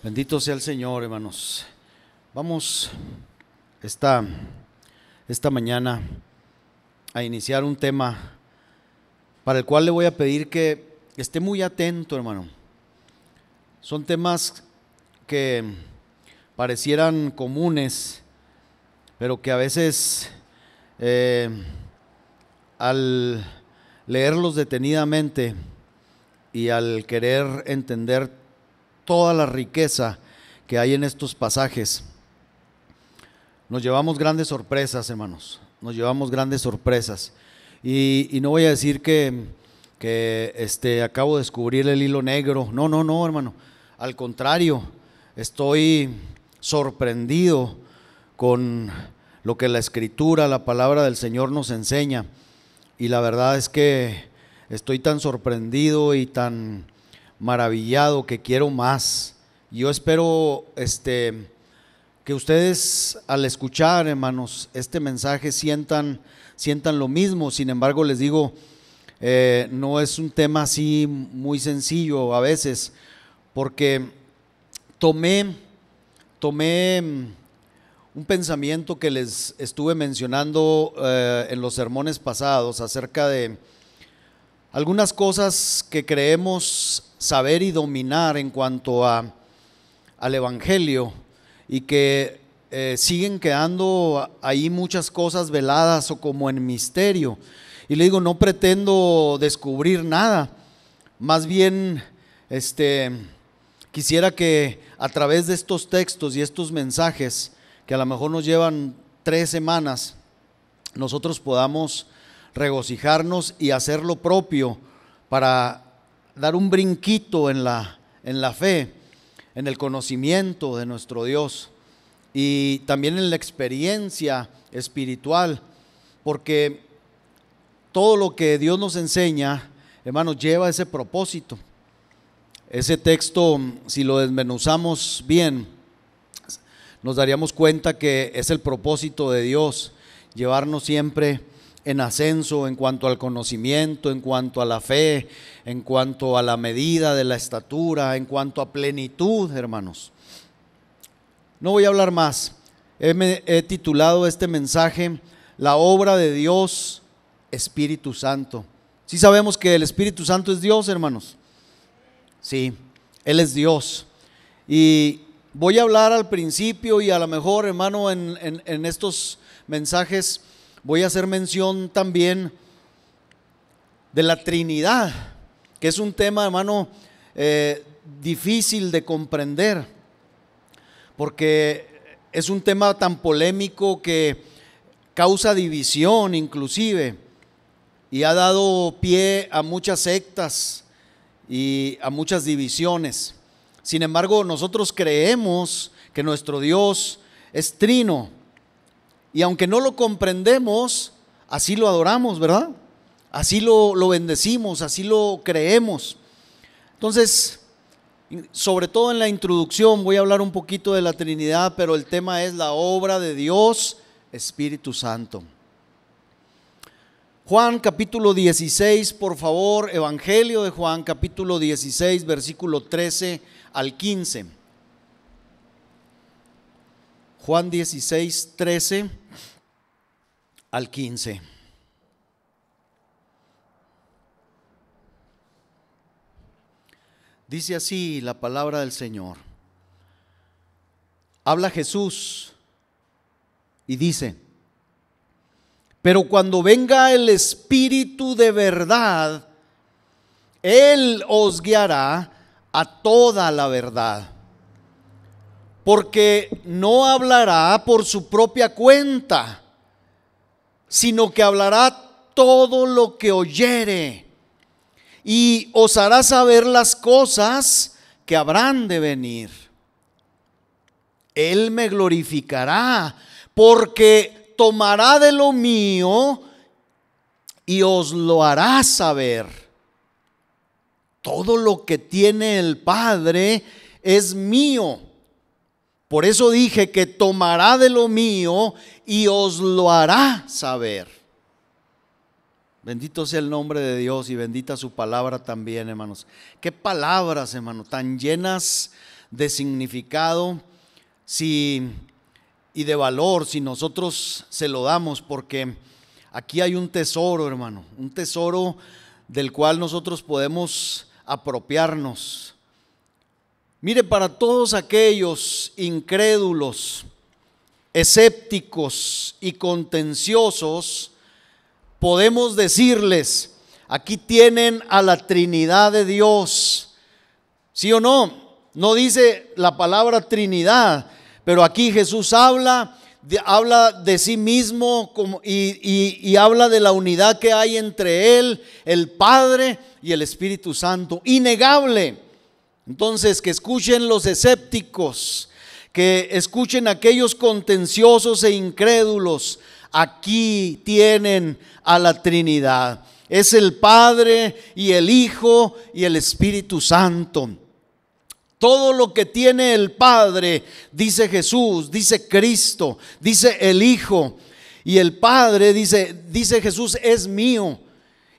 Bendito sea el Señor, hermanos. Vamos esta mañana a iniciar un tema para el cual le voy a pedir que esté muy atento, hermano. Son temas que parecieran comunes, pero que a veces al leerlos detenidamente y al querer entender toda la riqueza que hay en estos pasajes, nos llevamos grandes sorpresas, hermanos. Nos llevamos grandes sorpresas. Y no voy a decir que acabo de descubrir el hilo negro. No, hermano. Al contrario, estoy sorprendido con lo que la Escritura, la palabra del Señor nos enseña. Y la verdad es que estoy tan sorprendido y tan maravillado que quiero más. Yo espero que ustedes al escuchar, hermanos, este mensaje sientan lo mismo. Sin embargo, les digo, no es un tema así muy sencillo a veces, porque tomé un pensamiento que les estuve mencionando en los sermones pasados acerca de algunas cosas que creemos saber y dominar en cuanto al Evangelio, y que siguen quedando ahí muchas cosas veladas o como en misterio. Y le digo, no pretendo descubrir nada, más bien quisiera que a través de estos textos y estos mensajes, que a lo mejor nos llevan 3 semanas, nosotros podamos regocijarnos y hacer lo propio para dar un brinquito en la fe, en el conocimiento de nuestro Dios y también en la experiencia espiritual, porque todo lo que Dios nos enseña, hermanos, lleva ese propósito. Ese texto, si lo desmenuzamos bien, nos daríamos cuenta que es el propósito de Dios, llevarnos siempre en ascenso en cuanto al conocimiento, en cuanto a la fe, en cuanto a la medida de la estatura, en cuanto a plenitud, hermanos. No voy a hablar más. He titulado este mensaje La obra de Dios, Espíritu Santo. ¿Sí sabemos que el Espíritu Santo es Dios, hermanos? Sí, Él es Dios. Y voy a hablar al principio y a lo mejor, hermano, en estos mensajes voy a hacer mención también de la Trinidad, que es un tema, hermano, difícil de comprender, porque es un tema tan polémico que causa división inclusive, y ha dado pie a muchas sectas y a muchas divisiones. Sin embargo, nosotros creemos que nuestro Dios es trino, y aunque no lo comprendemos, así lo adoramos, ¿verdad? Así lo bendecimos, así lo creemos. Entonces, sobre todo en la introducción voy a hablar un poquito de la Trinidad, pero el tema es la obra de Dios, Espíritu Santo. Juan capítulo 16, por favor, Evangelio de Juan capítulo 16, versículo 13 al 15. Juan 16, 13 al 15. Dice así la palabra del Señor. Habla Jesús y dice: pero cuando venga el Espíritu de verdad, Él os guiará a toda la verdad, porque no hablará por su propia cuenta, sino que hablará todo lo que oyere, y os hará saber las cosas que habrán de venir. Él me glorificará, porque tomará de lo mío y os lo hará saber. Todo lo que tiene el Padre es mío. Por eso dije que tomará de lo mío y os lo hará saber. Bendito sea el nombre de Dios y bendita su palabra también, hermanos. Qué palabras, hermano, tan llenas de significado y de valor si nosotros se lo damos, porque aquí hay un tesoro, hermano, un tesoro del cual nosotros podemos apropiarnos. Mire, para todos aquellos incrédulos, escépticos y contenciosos, podemos decirles: aquí tienen a la Trinidad de Dios. ¿Sí o no? No dice la palabra Trinidad, pero aquí Jesús habla de sí mismo y habla de la unidad que hay entre Él, el Padre y el Espíritu Santo. Innegable. Entonces, que escuchen los escépticos, que escuchen aquellos contenciosos e incrédulos. Aquí tienen a la Trinidad. Es el Padre y el Hijo y el Espíritu Santo. Todo lo que tiene el Padre, dice Jesús, dice Cristo, dice el Hijo. Y el Padre, dice Jesús, es mío.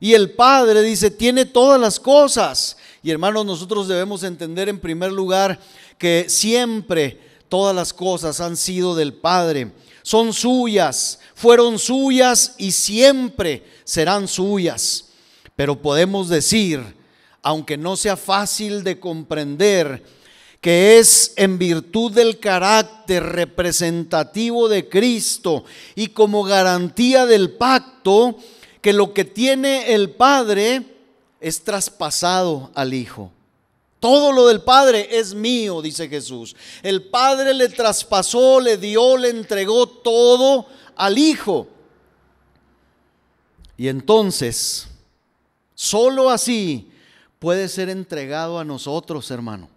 Y el Padre, dice, tiene todas las cosas. Y hermanos, nosotros debemos entender en primer lugar que siempre todas las cosas han sido del Padre. Son suyas, fueron suyas y siempre serán suyas. Pero podemos decir, aunque no sea fácil de comprender, que es en virtud del carácter representativo de Cristo y como garantía del pacto, que lo que tiene el Padre es traspasado al Hijo. Todo lo del Padre es mío, dice Jesús. El Padre le traspasó, le dio, le entregó todo al Hijo. Y entonces, solo así puede ser entregado a nosotros, hermano.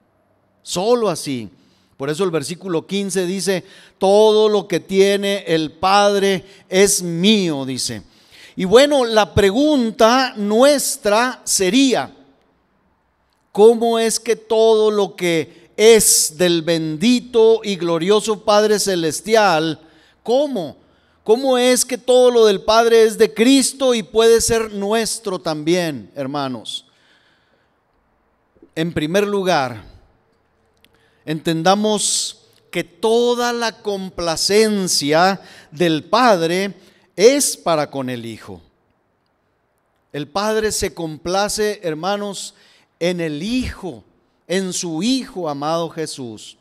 Solo así. Por eso el versículo 15 dice: todo lo que tiene el Padre es mío, dice. Y bueno, la pregunta nuestra sería: ¿cómo es que todo lo que es del bendito y glorioso Padre Celestial, cómo es que todo lo del Padre es de Cristo y puede ser nuestro también, hermanos? En primer lugar, entendamos que toda la complacencia del Padre es para con el Hijo. El Padre se complace, hermanos, en el Hijo, en su Hijo amado Jesús.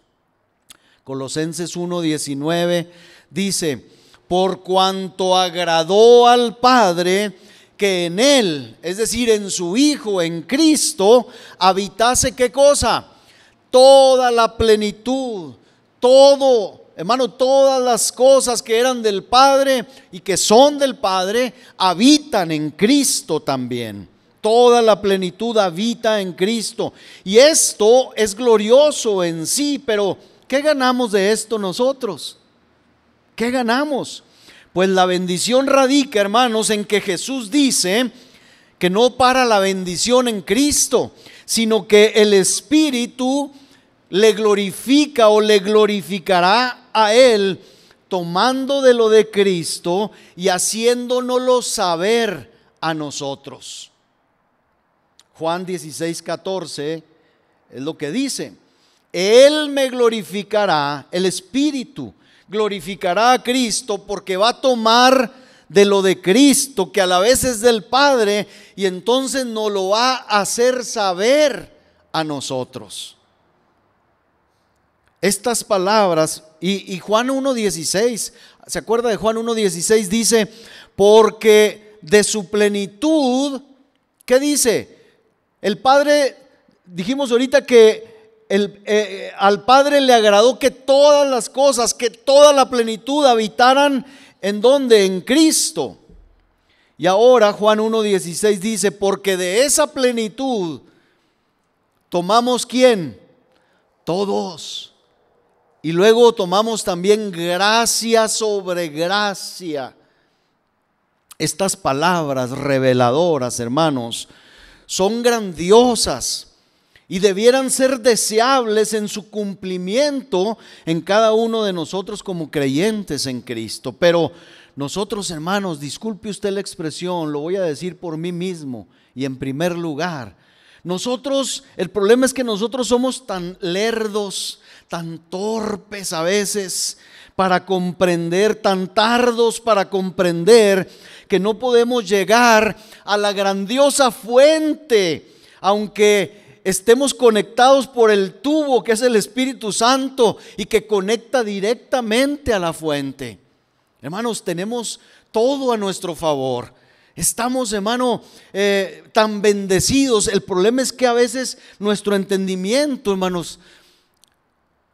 Colosenses 1:19 dice: por cuanto agradó al Padre que en Él, es decir, en su Hijo, en Cristo, habitase, ¿qué cosa? Toda la plenitud, todo, hermano, todas las cosas que eran del Padre y que son del Padre, habitan en Cristo también. Toda la plenitud habita en Cristo. Y esto es glorioso en sí, pero ¿qué ganamos de esto nosotros? ¿Qué ganamos? Pues la bendición radica, hermanos, en que Jesús dice que no para la bendición en Cristo, sino que el Espíritu le glorifica o le glorificará a Él, tomando de lo de Cristo y haciéndonoslo saber a nosotros. Juan 16:14 es lo que dice: Él me glorificará, el Espíritu glorificará a Cristo, porque va a tomar de lo de Cristo, que a la vez es del Padre, y entonces nos lo va a hacer saber a nosotros. Estas palabras, y Juan 1:16, ¿se acuerda de Juan 1:16? Dice: porque de su plenitud, ¿qué dice? El Padre, dijimos ahorita que al Padre le agradó que todas las cosas, que toda la plenitud habitaran ¿en dónde? En Cristo. Y ahora Juan 1:16 dice: porque de esa plenitud tomamos, ¿quién? Todos. Y luego tomamos también gracia sobre gracia. Estas palabras reveladoras, hermanos, son grandiosas y debieran ser deseables en su cumplimiento en cada uno de nosotros como creyentes en Cristo. Pero nosotros, hermanos, disculpe usted la expresión, lo voy a decir por mí mismo y en primer lugar, El problema es que nosotros somos tan lerdos, tan torpes a veces para comprender, tan tardos para comprender, que no podemos llegar a la grandiosa fuente, aunque estemos conectados por el tubo que es el Espíritu Santo y que conecta directamente a la fuente. Hermanos, tenemos todo a nuestro favor. Estamos, hermano, tan bendecidos. El problema es que a veces nuestro entendimiento, hermanos,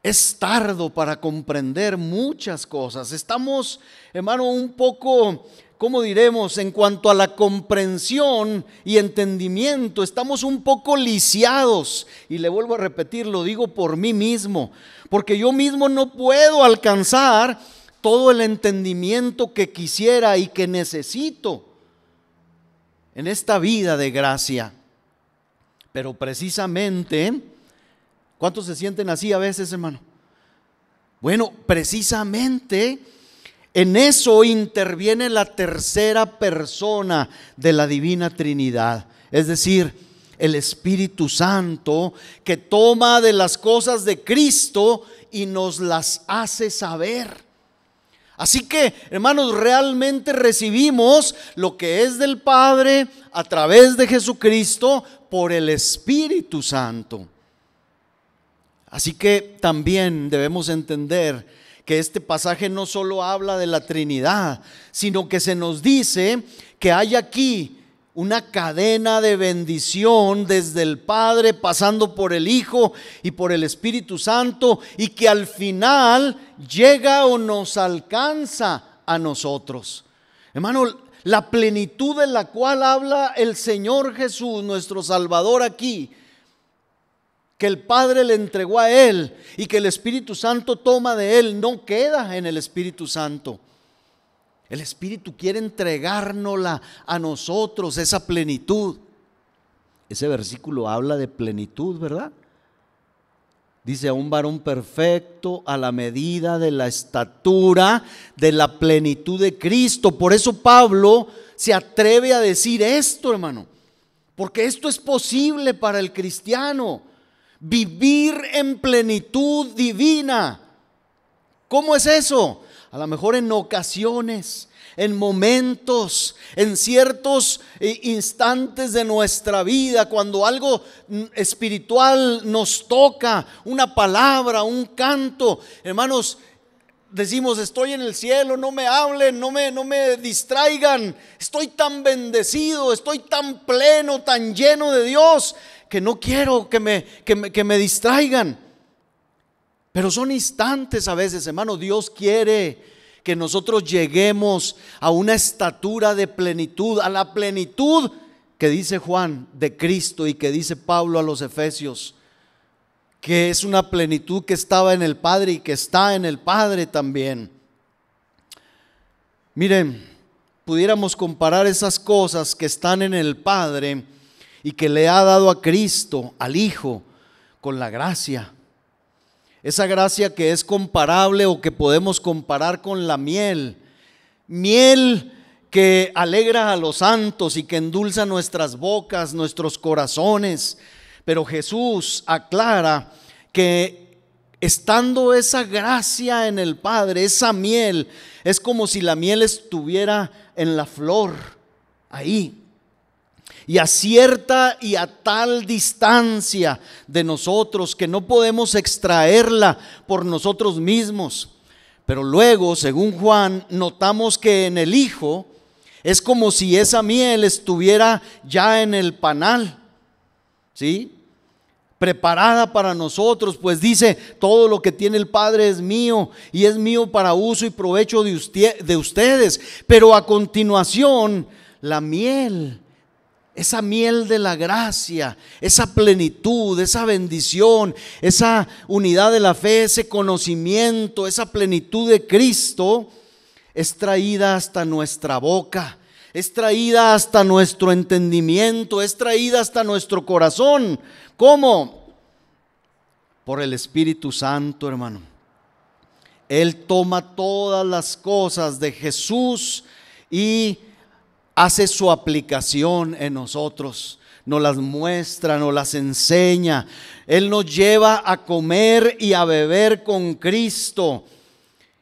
es tardo para comprender muchas cosas. Estamos, hermano, un poco, ¿cómo diremos? En cuanto a la comprensión y entendimiento, estamos un poco lisiados. Y le vuelvo a repetir, lo digo por mí mismo, porque yo mismo no puedo alcanzar todo el entendimiento que quisiera y que necesito en esta vida de gracia. Pero precisamente, ¿cuántos se sienten así a veces, hermano? Bueno, precisamente en eso interviene la tercera persona de la Divina Trinidad, es decir, el Espíritu Santo, que toma de las cosas de Cristo y nos las hace saber. Así que, hermanos, realmente recibimos lo que es del Padre a través de Jesucristo por el Espíritu Santo. Así que también debemos entender que este pasaje no solo habla de la Trinidad, sino que se nos dice que hay aquí una cadena de bendición desde el Padre pasando por el Hijo y por el Espíritu Santo, y que al final llega o nos alcanza a nosotros. Hermano, la plenitud de la cual habla el Señor Jesús, nuestro Salvador aquí, que el Padre le entregó a Él y que el Espíritu Santo toma de Él, no queda en el Espíritu Santo. El Espíritu quiere entregárnosla a nosotros, esa plenitud. Ese versículo habla de plenitud, ¿verdad? Dice: a un varón perfecto a la medida de la estatura de la plenitud de Cristo. Por eso Pablo se atreve a decir esto, hermano, porque esto es posible para el cristiano, vivir en plenitud divina. ¿Cómo es eso? A lo mejor en ocasiones, en momentos, en ciertos instantes de nuestra vida, cuando algo espiritual nos toca, una palabra, un canto, hermanos, decimos: estoy en el cielo, no me hablen, no me distraigan, estoy tan bendecido, estoy tan pleno, tan lleno de Dios, que no quiero que me distraigan. Pero son instantes a veces, hermano. Dios quiere que nosotros lleguemos a una estatura de plenitud, a la plenitud que dice Juan de Cristo y que dice Pablo a los Efesios, que es una plenitud que estaba en el Padre y que está en el Padre también. Miren, pudiéramos comparar esas cosas que están en el Padre y que le ha dado a Cristo, al Hijo, con la gracia. Esa gracia que es comparable o que podemos comparar con la miel. Miel que alegra a los santos y que endulza nuestras bocas, nuestros corazones. Pero Jesús aclara que estando esa gracia en el Padre, esa miel, es como si la miel estuviera en la flor, ahí. Y a cierta y a tal distancia de nosotros que no podemos extraerla por nosotros mismos. Pero luego, según Juan, notamos que en el Hijo es como si esa miel estuviera ya en el panal, ¿sí? Preparada para nosotros, pues dice: todo lo que tiene el Padre es mío y es mío para uso y provecho de ustedes. Pero a continuación, la miel, esa miel de la gracia, esa plenitud, esa bendición, esa unidad de la fe, ese conocimiento, esa plenitud de Cristo, es traída hasta nuestra boca, es traída hasta nuestro entendimiento, es traída hasta nuestro corazón. ¿Cómo? Por el Espíritu Santo, hermano. Él toma todas las cosas de Jesús y hace su aplicación en nosotros. nos las muestra, nos las enseña. Él nos lleva a comer y a beber con Cristo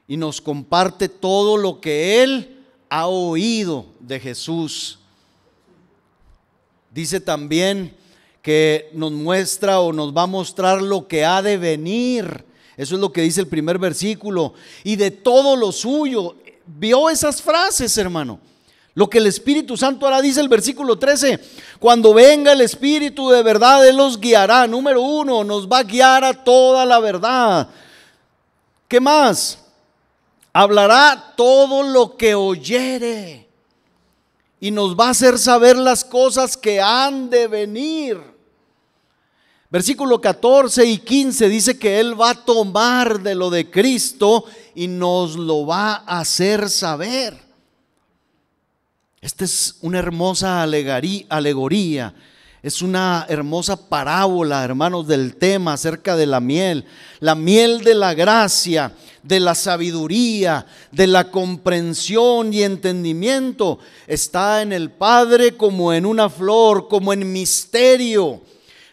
y nos comparte todo lo que Él ha oído de Jesús. Dice también que nos muestra o nos va a mostrar lo que ha de venir. Eso es lo que dice el primer versículo. Y de todo lo suyo. ¿Vio esas frases, hermano? Lo que el Espíritu Santo hará, dice el versículo 13. Cuando venga el Espíritu de verdad, Él los guiará. Número 1, nos va a guiar a toda la verdad. ¿Qué más? Hablará todo lo que oyere. Y nos va a hacer saber las cosas que han de venir. Versículo 14 y 15 dice que Él va a tomar de lo de Cristo y nos lo va a hacer saber. Esta es una hermosa alegoría, es una hermosa parábola, hermanos, del tema acerca de la miel de la gracia, de la sabiduría, de la comprensión y entendimiento. Está en el Padre como en una flor, como en misterio,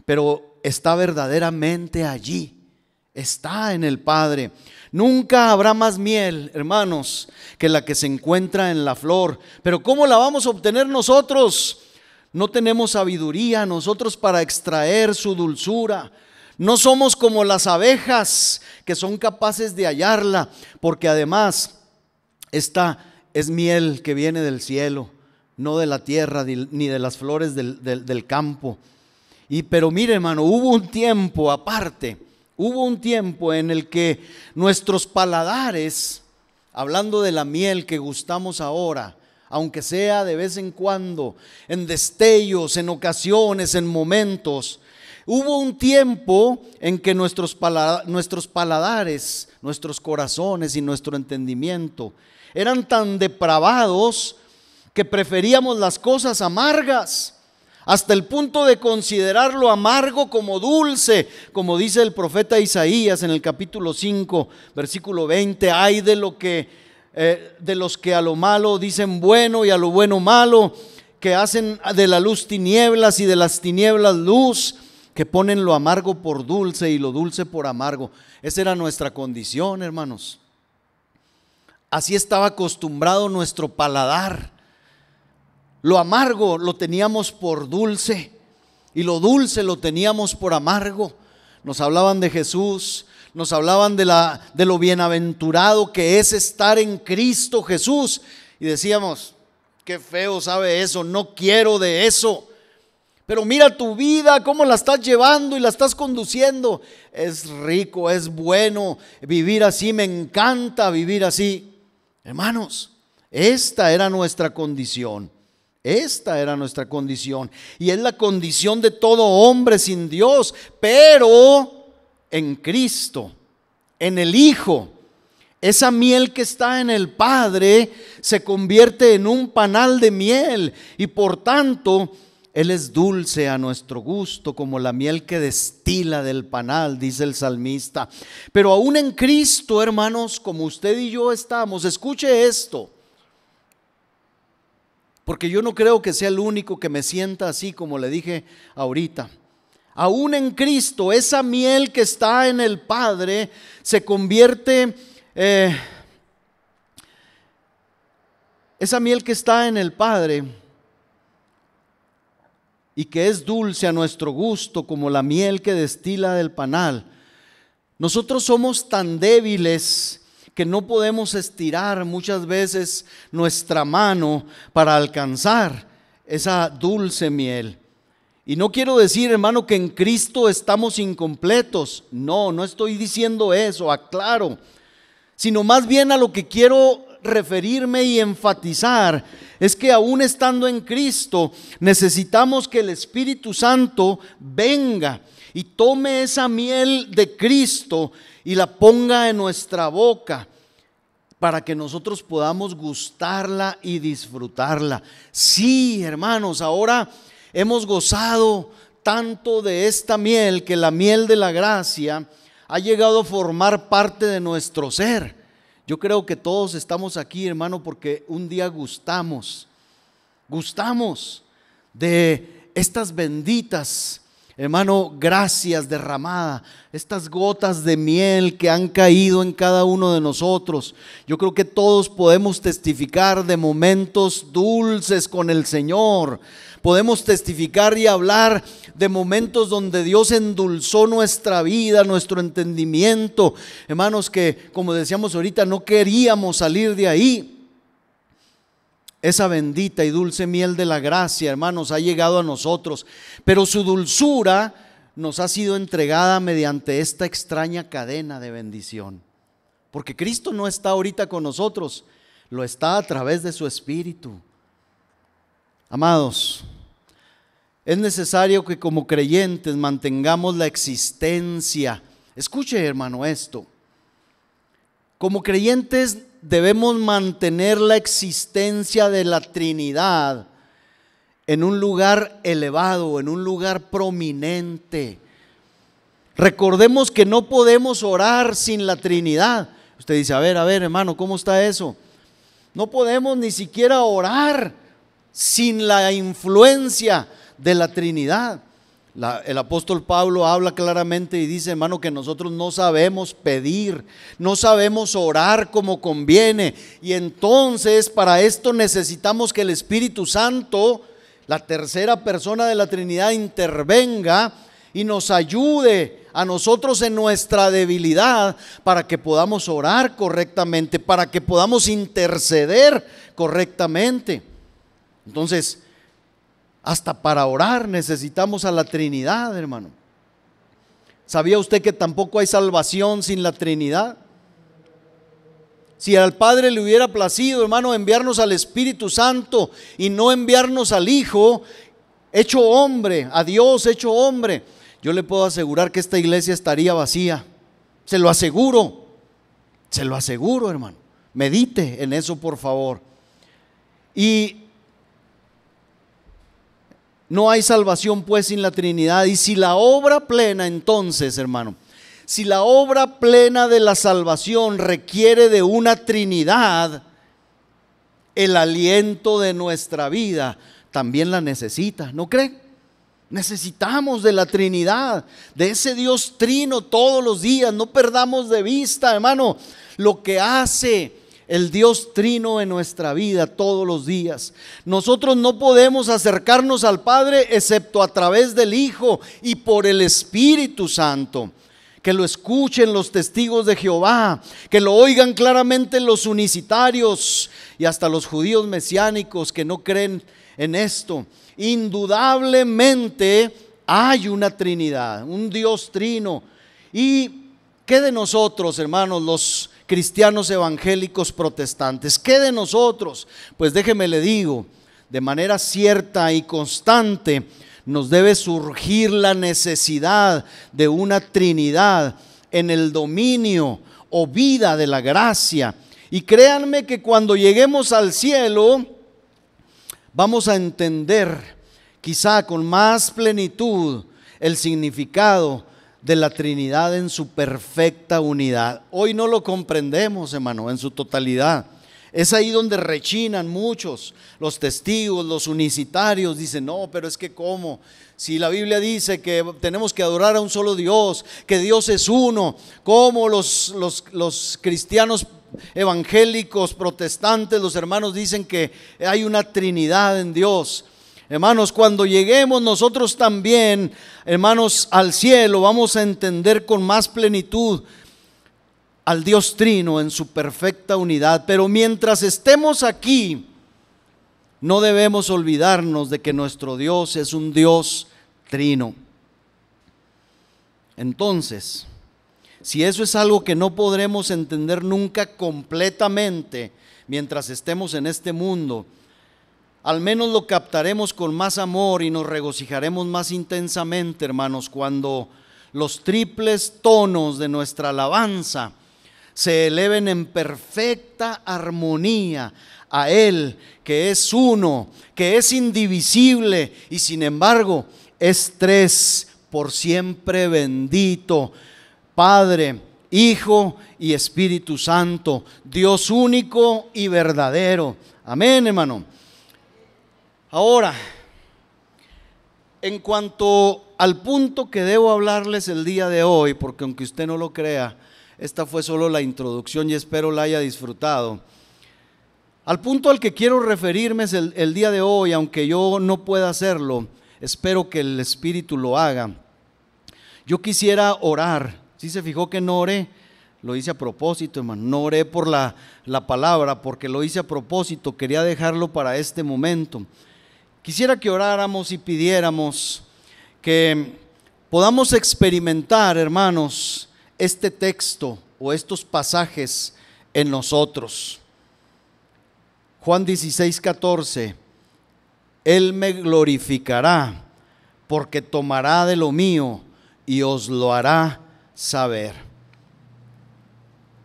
pero está verdaderamente allí, está en el Padre. Nunca habrá más miel, hermanos, que la que se encuentra en la flor. Pero ¿cómo la vamos a obtener nosotros? No tenemos sabiduría nosotros para extraer su dulzura. No somos como las abejas que son capaces de hallarla, porque además esta es miel que viene del cielo, no de la tierra ni de las flores del campo. Pero mire, hermano, hubo un tiempo aparte. Hubo un tiempo en el que nuestros paladares, hablando de la miel que gustamos ahora, aunque sea de vez en cuando, en destellos, en ocasiones, en momentos, hubo un tiempo en que nuestros paladares, nuestros corazones y nuestro entendimiento eran tan depravados que preferíamos las cosas amargas, hasta el punto de considerar lo amargo como dulce, como dice el profeta Isaías en el capítulo 5, versículo 20. Ay de los que a lo malo dicen bueno y a lo bueno malo, que hacen de la luz tinieblas y de las tinieblas luz, que ponen lo amargo por dulce y lo dulce por amargo. Esa era nuestra condición, hermanos. Así estaba acostumbrado nuestro paladar. Lo amargo lo teníamos por dulce y lo dulce lo teníamos por amargo. Nos hablaban de Jesús, nos hablaban de lo bienaventurado que es estar en Cristo Jesús. Y decíamos, qué feo sabe eso, no quiero de eso. Pero mira tu vida, cómo la estás llevando y la estás conduciendo. Es rico, es bueno vivir así, me encanta vivir así. Hermanos, esta era nuestra condición. Esta era nuestra condición y es la condición de todo hombre sin Dios, pero en Cristo, en el Hijo. Esa miel que está en el Padre se convierte en un panal de miel y por tanto Él es dulce a nuestro gusto, como la miel que destila del panal, dice el salmista. Pero aún en Cristo, hermanos, como usted y yo estamos, escuche esto. Porque yo no creo que sea el único que me sienta así, como le dije ahorita. Aún en Cristo, esa miel que está en el Padre se convierte, esa miel que está en el Padre y que es dulce a nuestro gusto, como la miel que destila del panal. Nosotros somos tan débiles que no podemos estirar muchas veces nuestra mano para alcanzar esa dulce miel. Y no quiero decir, hermano, que en Cristo estamos incompletos. No estoy diciendo eso, aclaro. Sino más bien a lo que quiero referirme y enfatizar es que aún estando en Cristo necesitamos que el Espíritu Santo venga y tome esa miel de Cristo y la ponga en nuestra boca para que nosotros podamos gustarla y disfrutarla. Sí, hermanos, ahora hemos gozado tanto de esta miel que la miel de la gracia ha llegado a formar parte de nuestro ser. Yo creo que todos estamos aquí, hermano, porque un día gustamos de estas benditas, hermano, gracias derramada, estas gotas de miel que han caído en cada uno de nosotros, yo creo que todos podemos testificar de momentos dulces con el Señor. Podemos testificar y hablar de momentos donde Dios endulzó nuestra vida, nuestro entendimiento. Hermanos, que como decíamos ahorita, no queríamos salir de ahí. Esa bendita y dulce miel de la gracia, hermanos, ha llegado a nosotros, pero su dulzura nos ha sido entregada mediante esta extraña cadena de bendición. Porque Cristo no está ahorita con nosotros, lo está a través de su Espíritu. Amados, es necesario que como creyentes mantengamos la existencia. Escuche, hermano, esto. Como creyentes debemos mantener la existencia de la Trinidad en un lugar elevado, en un lugar prominente. Recordemos que no podemos orar sin la Trinidad. Usted dice, a ver, hermano, ¿cómo está eso? No podemos ni siquiera orar sin la influencia de la Trinidad. El apóstol Pablo habla claramente y dice, hermano, que nosotros no sabemos pedir, no sabemos orar como conviene, y entonces para esto necesitamos que el Espíritu Santo, la tercera persona de la Trinidad, intervenga y nos ayude a nosotros en nuestra debilidad para que podamos orar correctamente, para que podamos interceder correctamente. Entonces, hasta para orar necesitamos a la Trinidad, hermano. ¿Sabía usted que tampoco hay salvación sin la Trinidad? Si al Padre le hubiera placido, hermano, enviarnos al Espíritu Santo y no enviarnos al Hijo hecho hombre, a Dios hecho hombre, yo le puedo asegurar que esta iglesia estaría vacía. Se lo aseguro, hermano. Medite en eso, por favor. Y no hay salvación pues sin la Trinidad. Y si la obra plena, entonces, hermano, si la obra plena de la salvación requiere de una Trinidad, el aliento de nuestra vida también la necesita, ¿no cree? Necesitamos de la Trinidad, de ese Dios trino todos los días. No perdamos de vista, hermano, lo que hace el Dios trino en nuestra vida todos los días. Nosotros no podemos acercarnos al Padre excepto a través del Hijo y por el Espíritu Santo. Que lo escuchen los testigos de Jehová, que lo oigan claramente los unicitarios y hasta los judíos mesiánicos que no creen en esto. Indudablemente hay una Trinidad, un Dios trino. ¿Y qué de nosotros, hermanos, los cristianos evangélicos protestantes? ¿Qué de nosotros? Pues déjeme le digo, de manera cierta y constante nos debe surgir la necesidad de una Trinidad en el dominio o vida de la gracia. Y créanme que cuando lleguemos al cielo vamos a entender quizá con más plenitud el significado de la Trinidad en su perfecta unidad. Hoy no lo comprendemos, hermano, en su totalidad. Es ahí donde rechinan muchos, los testigos, los unicitarios, dicen, no, pero es que ¿cómo? Si la Biblia dice que tenemos que adorar a un solo Dios, que Dios es uno, ¿cómo los cristianos evangélicos, protestantes, los hermanos dicen que hay una Trinidad en Dios? Hermanos, cuando lleguemos nosotros también, hermanos, al cielo, vamos a entender con más plenitud al Dios trino en su perfecta unidad. Pero mientras estemos aquí, no debemos olvidarnos de que nuestro Dios es un Dios trino. Entonces, si eso es algo que no podremos entender nunca completamente mientras estemos en este mundo, al menos lo captaremos con más amor y nos regocijaremos más intensamente, hermanos, cuando los triples tonos de nuestra alabanza se eleven en perfecta armonía a Él, que es uno, que es indivisible y sin embargo es tres, por siempre bendito, Padre, Hijo y Espíritu Santo, Dios único y verdadero. Amén, hermano. Ahora, En cuanto al punto que debo hablarles el día de hoy, porque aunque usted no lo crea, esta fue solo la introducción y espero la haya disfrutado. Al punto al que quiero referirme es el día de hoy, aunque yo no pueda hacerlo, espero que el Espíritu lo haga. Yo quisiera orar. ¿Sí se fijó que no oré? Lo hice a propósito, hermano. No oré por la palabra, porque lo hice a propósito. Quería dejarlo para este momento. Quisiera que oráramos y pidiéramos que podamos experimentar, hermanos, este texto o estos pasajes en nosotros. Juan 16:14, Él me glorificará porque tomará de lo mío y os lo hará saber.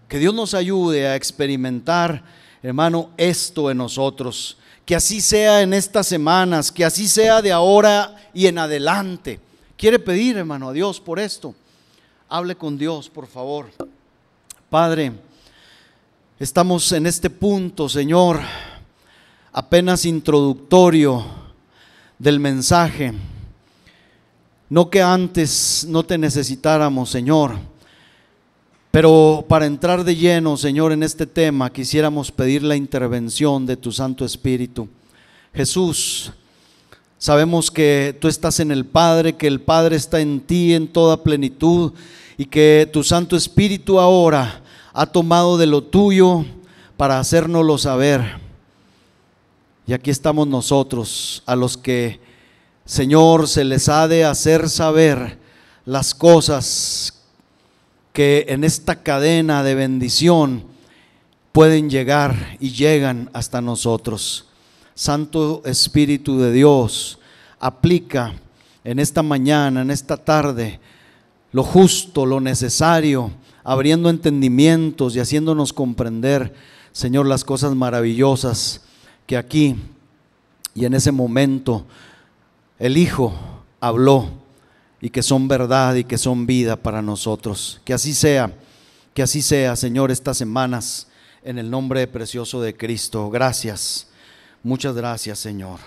Que Dios nos ayude a experimentar, hermano, esto en nosotros. Que así sea en estas semanas, que así sea de ahora y en adelante. ¿Quiere pedir, hermano, a Dios por esto? Hable con Dios, por favor. Padre, estamos en este punto, Señor, apenas introductorio del mensaje. No que antes no te necesitáramos, Señor, pero para entrar de lleno, Señor, en este tema, quisiéramos pedir la intervención de tu Santo Espíritu. Jesús, sabemos que tú estás en el Padre, que el Padre está en ti en toda plenitud y que tu Santo Espíritu ahora ha tomado de lo tuyo para hacérnoslo saber. Y aquí estamos nosotros, a los que, Señor, se les ha de hacer saber las cosas que en esta cadena de bendición pueden llegar y llegan hasta nosotros. Santo Espíritu de Dios, aplica en esta mañana, en esta tarde, lo justo, lo necesario, abriendo entendimientos y haciéndonos comprender, Señor, las cosas maravillosas que aquí y en ese momento el Hijo habló y que son verdad y que son vida para nosotros. Que así sea, Señor, estas semanas, en el nombre precioso de Cristo. Gracias, muchas gracias, Señor.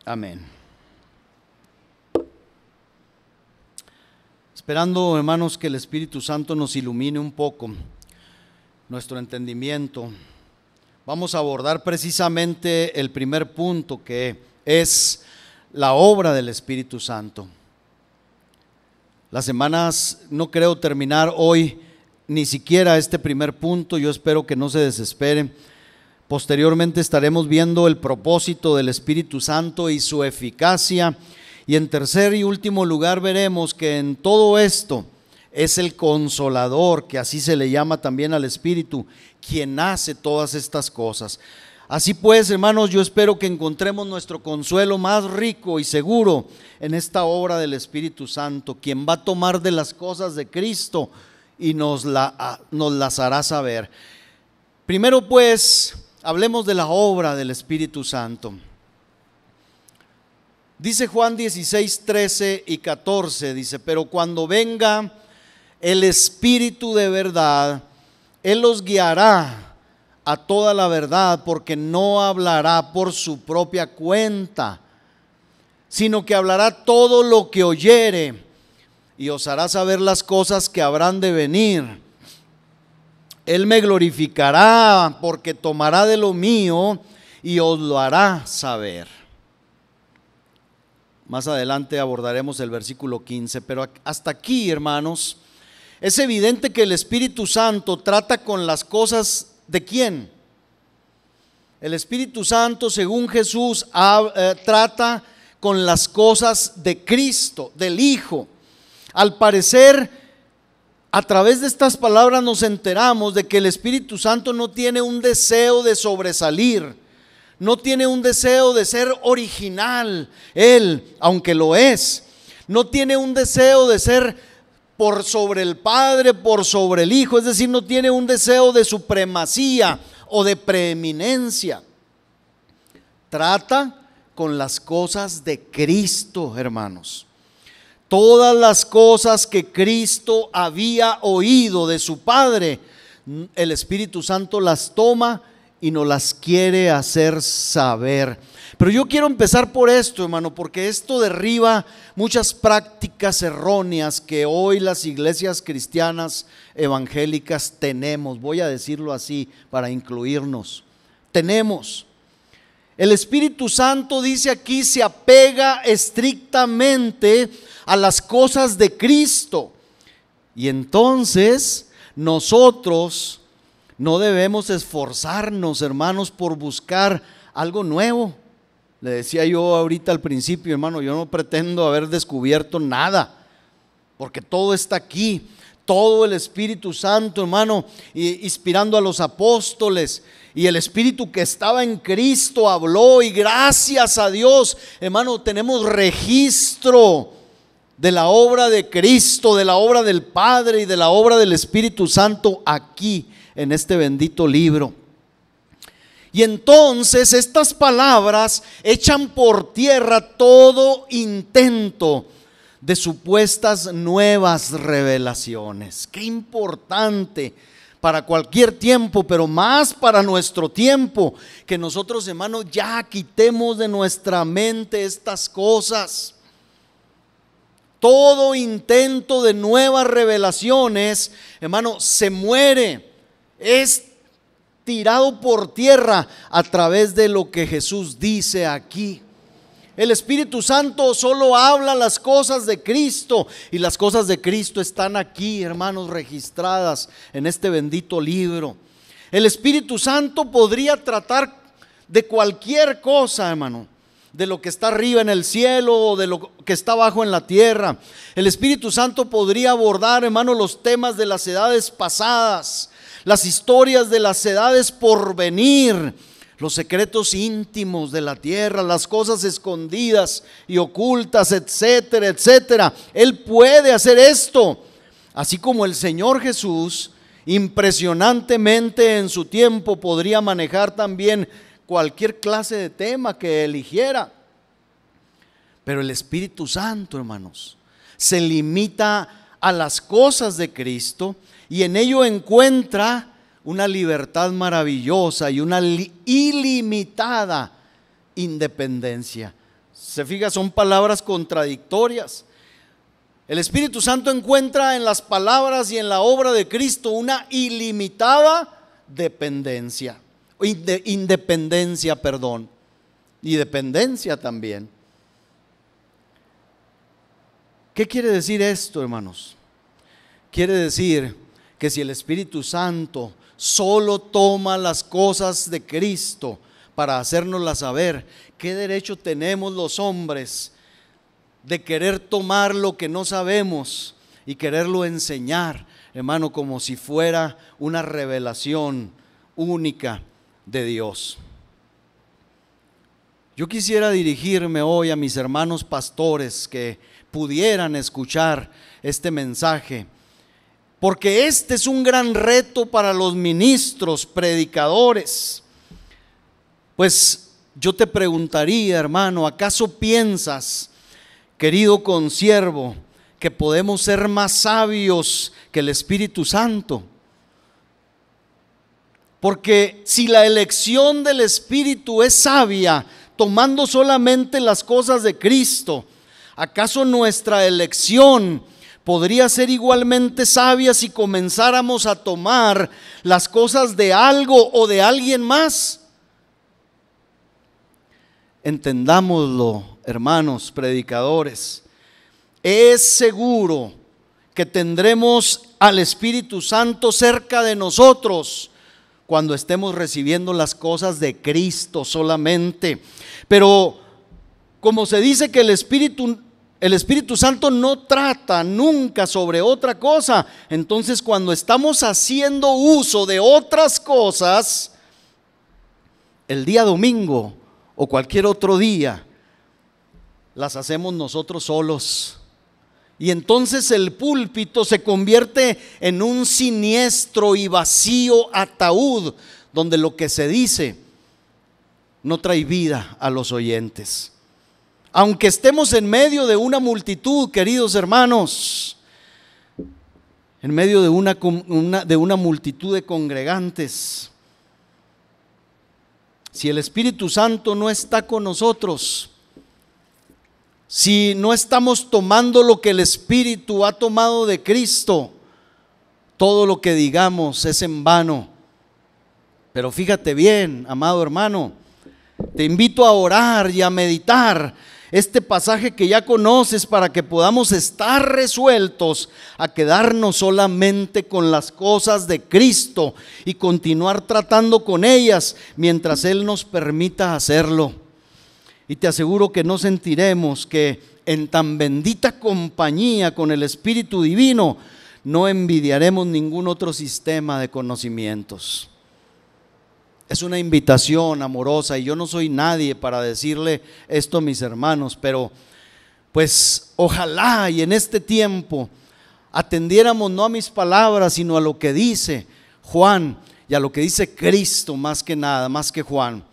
Amén. Esperando, hermanos, que el Espíritu Santo nos ilumine un poco nuestro entendimiento, vamos a abordar precisamente el primer punto, que es la obra del Espíritu Santo. Las semanas no creo terminar hoy ni siquiera este primer punto. Yo espero que no se desesperen. Posteriormente estaremos viendo el propósito del Espíritu Santo y su eficacia. Y en tercer y último lugar veremos que en todo esto es el Consolador, que así se le llama también al Espíritu, quien hace todas estas cosas. Así pues, hermanos, yo espero que encontremos nuestro consuelo más rico y seguro en esta obra del Espíritu Santo, quien va a tomar de las cosas de Cristo y nos las hará saber. Primero, pues, hablemos de la obra del Espíritu Santo. Dice Juan 16, 13 y 14, dice: pero cuando venga el Espíritu de verdad, Él los guiará a toda la verdad, porque no hablará por su propia cuenta, sino que hablará todo lo que oyere y os hará saber las cosas que habrán de venir. Él me glorificará, porque tomará de lo mío y os lo hará saber. Más adelante abordaremos el versículo 15, pero hasta aquí, hermanos, es evidente que el Espíritu Santo trata con las cosas ¿de quién? El Espíritu Santo, según Jesús, trata con las cosas de Cristo, del Hijo. Al parecer, a través de estas palabras nos enteramos de que el Espíritu Santo no tiene un deseo de sobresalir, no tiene un deseo de ser original. Él, aunque lo es, no tiene un deseo de ser por sobre el Padre, por sobre el Hijo, es decir, no tiene un deseo de supremacía o de preeminencia. Trata con las cosas de Cristo, hermanos. Todas las cosas que Cristo había oído de su Padre, el Espíritu Santo las toma y nos las quiere hacer saber. Pero yo quiero empezar por esto, hermano, porque esto derriba muchas prácticas erróneas que hoy las iglesias cristianas evangélicas tenemos. Voy a decirlo así para incluirnos. Tenemos. El Espíritu Santo, dice aquí, se apega estrictamente a las cosas de Cristo. Y entonces nosotros no debemos esforzarnos, hermanos, por buscar algo nuevo. Le decía yo ahorita al principio, hermano, yo no pretendo haber descubierto nada, porque todo está aquí, todo el Espíritu Santo, hermano, inspirando a los apóstoles, y el Espíritu que estaba en Cristo habló, y gracias a Dios, hermano, tenemos registro de la obra de Cristo, de la obra del Padre y de la obra del Espíritu Santo aquí en este bendito libro. Y entonces estas palabras echan por tierra todo intento de supuestas nuevas revelaciones. Qué importante para cualquier tiempo, pero más para nuestro tiempo, que nosotros, hermanos, ya quitemos de nuestra mente estas cosas. Todo intento de nuevas revelaciones, hermano, se muere, es tirado por tierra a través de lo que Jesús dice aquí. El Espíritu Santo solo habla las cosas de Cristo, y las cosas de Cristo están aquí, hermanos, registradas en este bendito libro. El Espíritu Santo podría tratar de cualquier cosa, hermano, de lo que está arriba en el cielo o de lo que está abajo en la tierra. El Espíritu Santo podría abordar, hermano, los temas de las edades pasadas, las historias de las edades por venir, los secretos íntimos de la tierra, las cosas escondidas y ocultas, etcétera, etcétera. Él puede hacer esto, así como el Señor Jesús impresionantemente en su tiempo podría manejar también cualquier clase de tema que eligiera. Pero el Espíritu Santo, hermanos, se limita a las cosas de Cristo, y en ello encuentra una libertad maravillosa y una ilimitada independencia. Se fija, son palabras contradictorias. El Espíritu Santo encuentra en las palabras y en la obra de Cristo una ilimitada independencia, y dependencia también. ¿Qué quiere decir esto, hermanos? Quiere decir que si el Espíritu Santo solo toma las cosas de Cristo para hacérnoslas saber, ¿qué derecho tenemos los hombres de querer tomar lo que no sabemos y quererlo enseñar, hermano, como si fuera una revelación única de Dios? Yo quisiera dirigirme hoy a mis hermanos pastores que pudieran escuchar este mensaje, porque este es un gran reto para los ministros, predicadores. Pues yo te preguntaría, hermano, ¿acaso piensas, querido consiervo, que podemos ser más sabios que el Espíritu Santo? Porque si la elección del Espíritu es sabia, tomando solamente las cosas de Cristo, ¿acaso nuestra elección podría ser igualmente sabia si comenzáramos a tomar las cosas de algo o de alguien más? Entendámoslo, hermanos predicadores. Es seguro que tendremos al Espíritu Santo cerca de nosotros cuando estemos recibiendo las cosas de Cristo solamente. Pero como se dice que el Espíritu Santo no trata nunca sobre otra cosa, entonces cuando estamos haciendo uso de otras cosas, el día domingo o cualquier otro día, las hacemos nosotros solos. Y entonces el púlpito se convierte en un siniestro y vacío ataúd, donde lo que se dice no trae vida a los oyentes. Aunque estemos en medio de una multitud, queridos hermanos, en medio de una multitud de congregantes, Si el Espíritu Santo no está con nosotros, si no estamos tomando lo que el Espíritu ha tomado de Cristo, todo lo que digamos es en vano. Pero fíjate bien, amado hermano, te invito a orar y a meditar este pasaje que ya conoces para que podamos estar resueltos a quedarnos solamente con las cosas de Cristo y continuar tratando con ellas mientras Él nos permita hacerlo. Y te aseguro que no sentiremos que en tan bendita compañía con el Espíritu Divino no envidiaremos ningún otro sistema de conocimientos. Es una invitación amorosa y yo no soy nadie para decirle esto a mis hermanos, pero pues ojalá y en este tiempo atendiéramos no a mis palabras sino a lo que dice Juan y a lo que dice Cristo más que nada, más que Juan.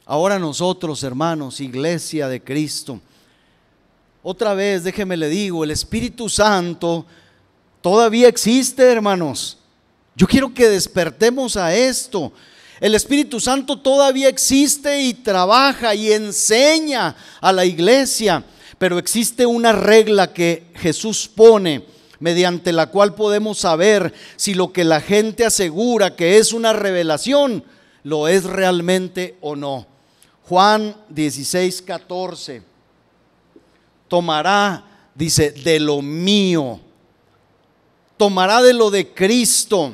Ahora nosotros, hermanos, iglesia de Cristo, otra vez déjeme le digo, el Espíritu Santo todavía existe, hermanos. Yo quiero que despertemos a esto. El Espíritu Santo todavía existe y trabaja y enseña a la iglesia, pero existe una regla que Jesús pone mediante la cual podemos saber si lo que la gente asegura que es una revelación lo es realmente o no. Juan 16:14 tomará, dice, de lo mío, tomará de lo de Cristo.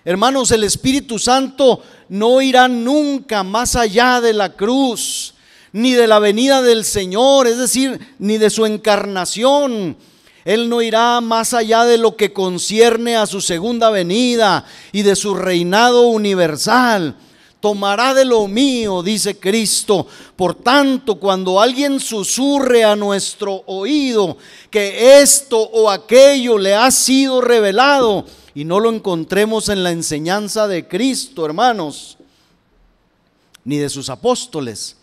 Hermanos, el Espíritu Santo no irá nunca más allá de la cruz, ni de la venida del Señor, es decir, ni de su encarnación. Él no irá más allá de lo que concierne a su segunda venida y de su reinado universal. Tomará de lo mío, dice Cristo. Por tanto, cuando alguien susurre a nuestro oído que esto o aquello le ha sido revelado y no lo encontremos en la enseñanza de Cristo, hermanos, ni de sus apóstoles,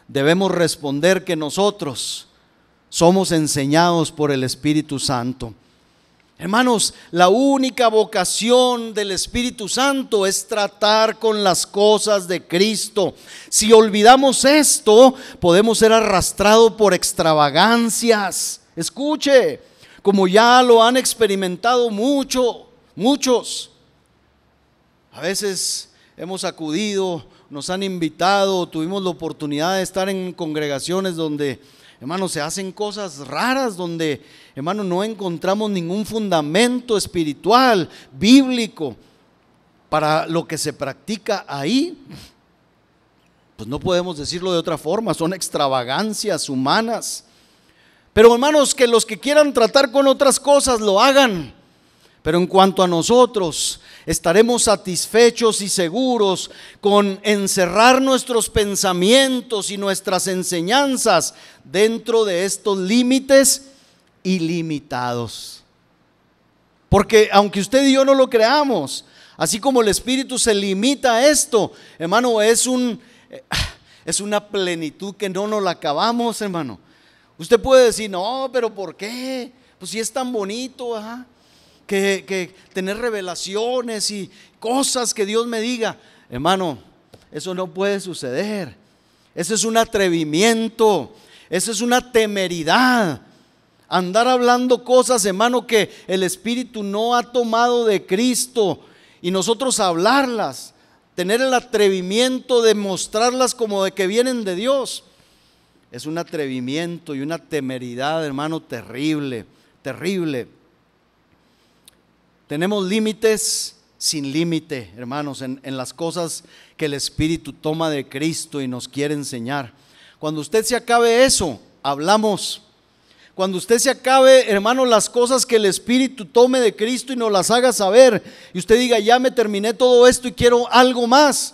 debemos responder que nosotros somos enseñados por el Espíritu Santo. Hermanos, la única vocación del Espíritu Santo es tratar con las cosas de Cristo. Si olvidamos esto, podemos ser arrastrados por extravagancias. Escuche, como ya lo han experimentado muchos. A veces hemos acudido, nos han invitado, tuvimos la oportunidad de estar en congregaciones donde, hermanos, se hacen cosas raras, donde, hermanos, no encontramos ningún fundamento espiritual, bíblico, para lo que se practica ahí. Pues no podemos decirlo de otra forma, son extravagancias humanas. Pero hermanos, que los que quieran tratar con otras cosas lo hagan. Pero en cuanto a nosotros, estaremos satisfechos y seguros con encerrar nuestros pensamientos y nuestras enseñanzas dentro de estos límites ilimitados. Porque aunque usted y yo no lo creamos, así como el Espíritu se limita a esto, hermano, es una plenitud que no nos la acabamos, hermano. Usted puede decir, no, pero ¿por qué? Pues si es tan bonito, ajá. Que tener revelaciones y cosas que Dios me diga. Hermano, eso no puede suceder. Eso es un atrevimiento, eso es una temeridad. Andar hablando cosas, hermano, que el Espíritu no ha tomado de Cristo y nosotros hablarlas, tener el atrevimiento de mostrarlas como de que vienen de Dios. Es un atrevimiento y una temeridad, hermano, terrible, terrible. Tenemos límites sin límite, hermanos, en las cosas que el Espíritu toma de Cristo y nos quiere enseñar. Cuando usted se acabe eso, hablamos. Cuando usted se acabe, hermano, las cosas que el Espíritu tome de Cristo y nos las haga saber, y usted diga, ya me terminé todo esto y quiero algo más.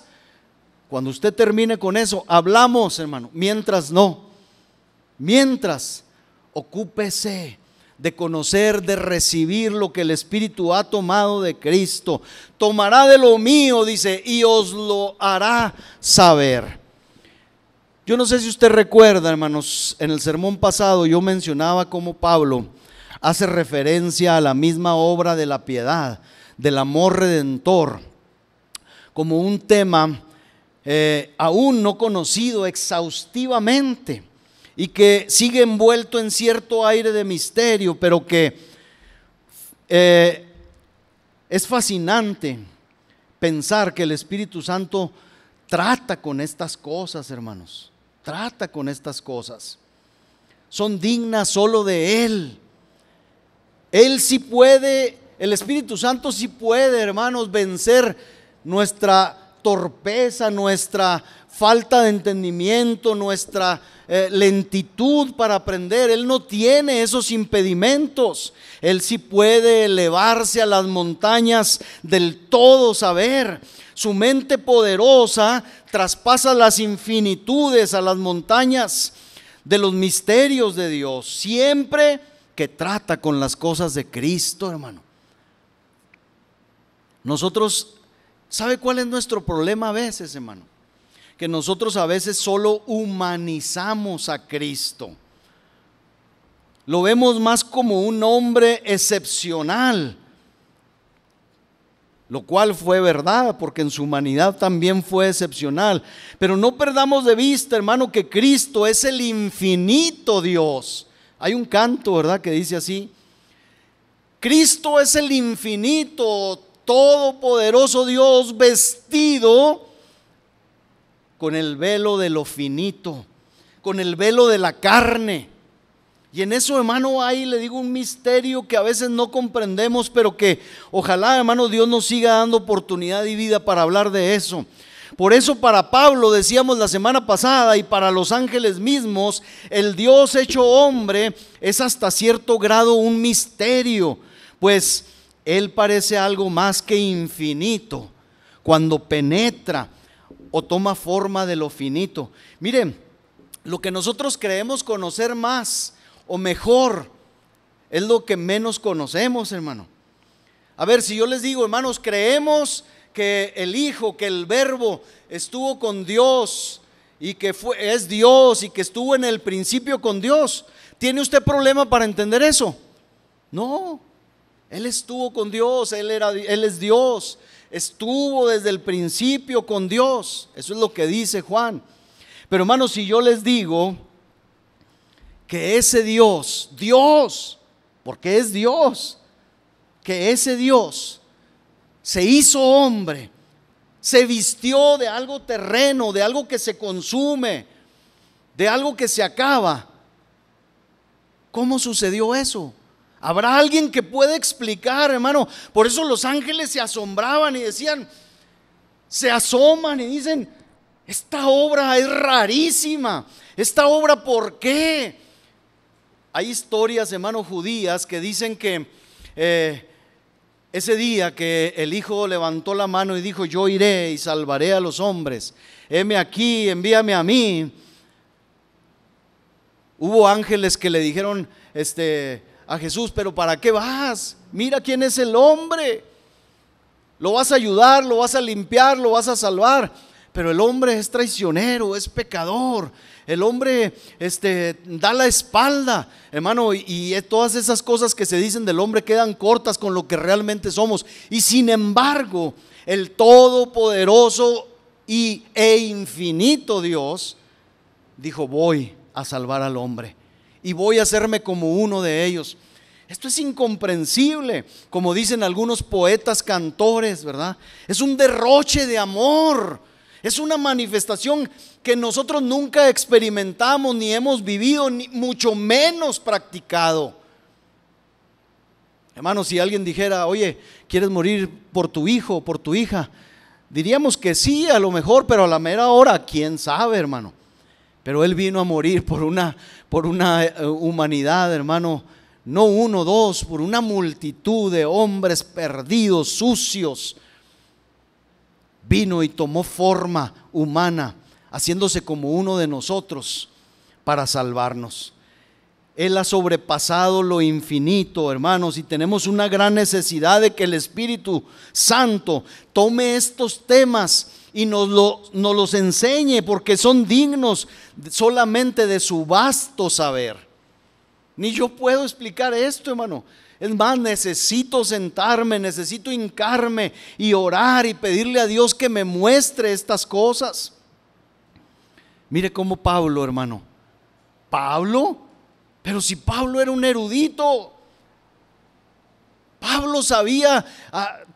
Cuando usted termine con eso, hablamos, hermano. Mientras no. Mientras, ocúpese de conocer, de recibir lo que el Espíritu ha tomado de Cristo. Tomará de lo mío, dice, y os lo hará saber. Yo no sé si usted recuerda, hermanos, en el sermón pasado yo mencionaba cómo Pablo hace referencia a la misma obra de la piedad, del amor redentor, como un tema aún no conocido exhaustivamente y que sigue envuelto en cierto aire de misterio, pero que es fascinante pensar que el Espíritu Santo trata con estas cosas, hermanos. Trata con estas cosas. Son dignas solo de Él. Él sí puede, el Espíritu Santo sí puede, hermanos, vencer nuestra torpeza, nuestra falta de entendimiento, nuestra lentitud para aprender. Él no tiene esos impedimentos. Él sí puede elevarse a las montañas del todo saber. Su mente poderosa traspasa las infinitudes, a las montañas de los misterios de Dios, siempre que trata con las cosas de Cristo, hermano. Nosotros, ¿sabe cuál es nuestro problema a veces, hermano? Que nosotros a veces solo humanizamos a Cristo. Lo vemos más como un hombre excepcional, lo cual fue verdad, porque en su humanidad también fue excepcional. Pero no perdamos de vista, hermano, que Cristo es el infinito Dios. Hay un canto, ¿verdad?, que dice así: Cristo es el infinito, todopoderoso Dios, vestido con el velo de lo finito, con el velo de la carne. Y en eso, hermano, hay, le digo, un misterio que a veces no comprendemos, pero que ojalá, hermano, Dios nos siga dando oportunidad y vida para hablar de eso. Por eso para Pablo, decíamos la semana pasada, y para los ángeles mismos, el Dios hecho hombre es hasta cierto grado un misterio, pues Él parece algo más que infinito cuando penetra o toma forma de lo finito. Miren, lo que nosotros creemos conocer más o mejor es lo que menos conocemos, hermano. A ver, si yo les digo, hermanos, creemos que el Hijo, que el Verbo estuvo con Dios y que es Dios y que estuvo en el principio con Dios, ¿tiene usted problema para entender eso? No, Él estuvo con Dios, Él es Dios, estuvo desde el principio con Dios. Eso es lo que dice Juan. Pero hermanos, si yo les digo que ese Dios, porque es Dios, que ese Dios se hizo hombre, se vistió de algo terreno, de algo que se consume, de algo que se acaba. ¿Cómo sucedió eso? ¿Habrá alguien que pueda explicar, hermano? Por eso los ángeles se asombraban y decían, se asoman y dicen, esta obra es rarísima. Esta obra, ¿por qué? Hay historias, hermano, judías que dicen que ese día que el Hijo levantó la mano y dijo, yo iré y salvaré a los hombres, heme aquí, envíame a mí. Hubo ángeles que le dijeron a Jesús, pero ¿para qué vas? Mira quién es el hombre. Lo vas a ayudar, lo vas a limpiar, lo vas a salvar. Pero el hombre es traicionero, es pecador. El hombre da la espalda, hermano, y todas esas cosas que se dicen del hombre quedan cortas con lo que realmente somos. Y sin embargo, el todopoderoso e infinito Dios dijo, voy a salvar al hombre y voy a hacerme como uno de ellos. Esto es incomprensible, como dicen algunos poetas cantores, ¿verdad? Es un derroche de amor. Es una manifestación que nosotros nunca experimentamos, ni hemos vivido, ni mucho menos practicado. Hermano, si alguien dijera, oye, ¿quieres morir por tu hijo o por tu hija? Diríamos que sí, a lo mejor, pero a la mera hora, quién sabe, hermano. Pero Él vino a morir por una humanidad, hermano, no uno, dos, por una multitud de hombres perdidos, sucios. Vino y tomó forma humana, haciéndose como uno de nosotros para salvarnos. Él ha sobrepasado lo infinito, hermanos, y tenemos una gran necesidad de que el Espíritu Santo tome estos temas y nos los enseñe, porque son dignos solamente de su vasto saber. Ni yo puedo explicar esto, hermano. Es más, necesito sentarme, necesito hincarme y orar y pedirle a Dios que me muestre estas cosas. Mire cómo Pablo, hermano. Pablo, pero si Pablo era un erudito. Pablo sabía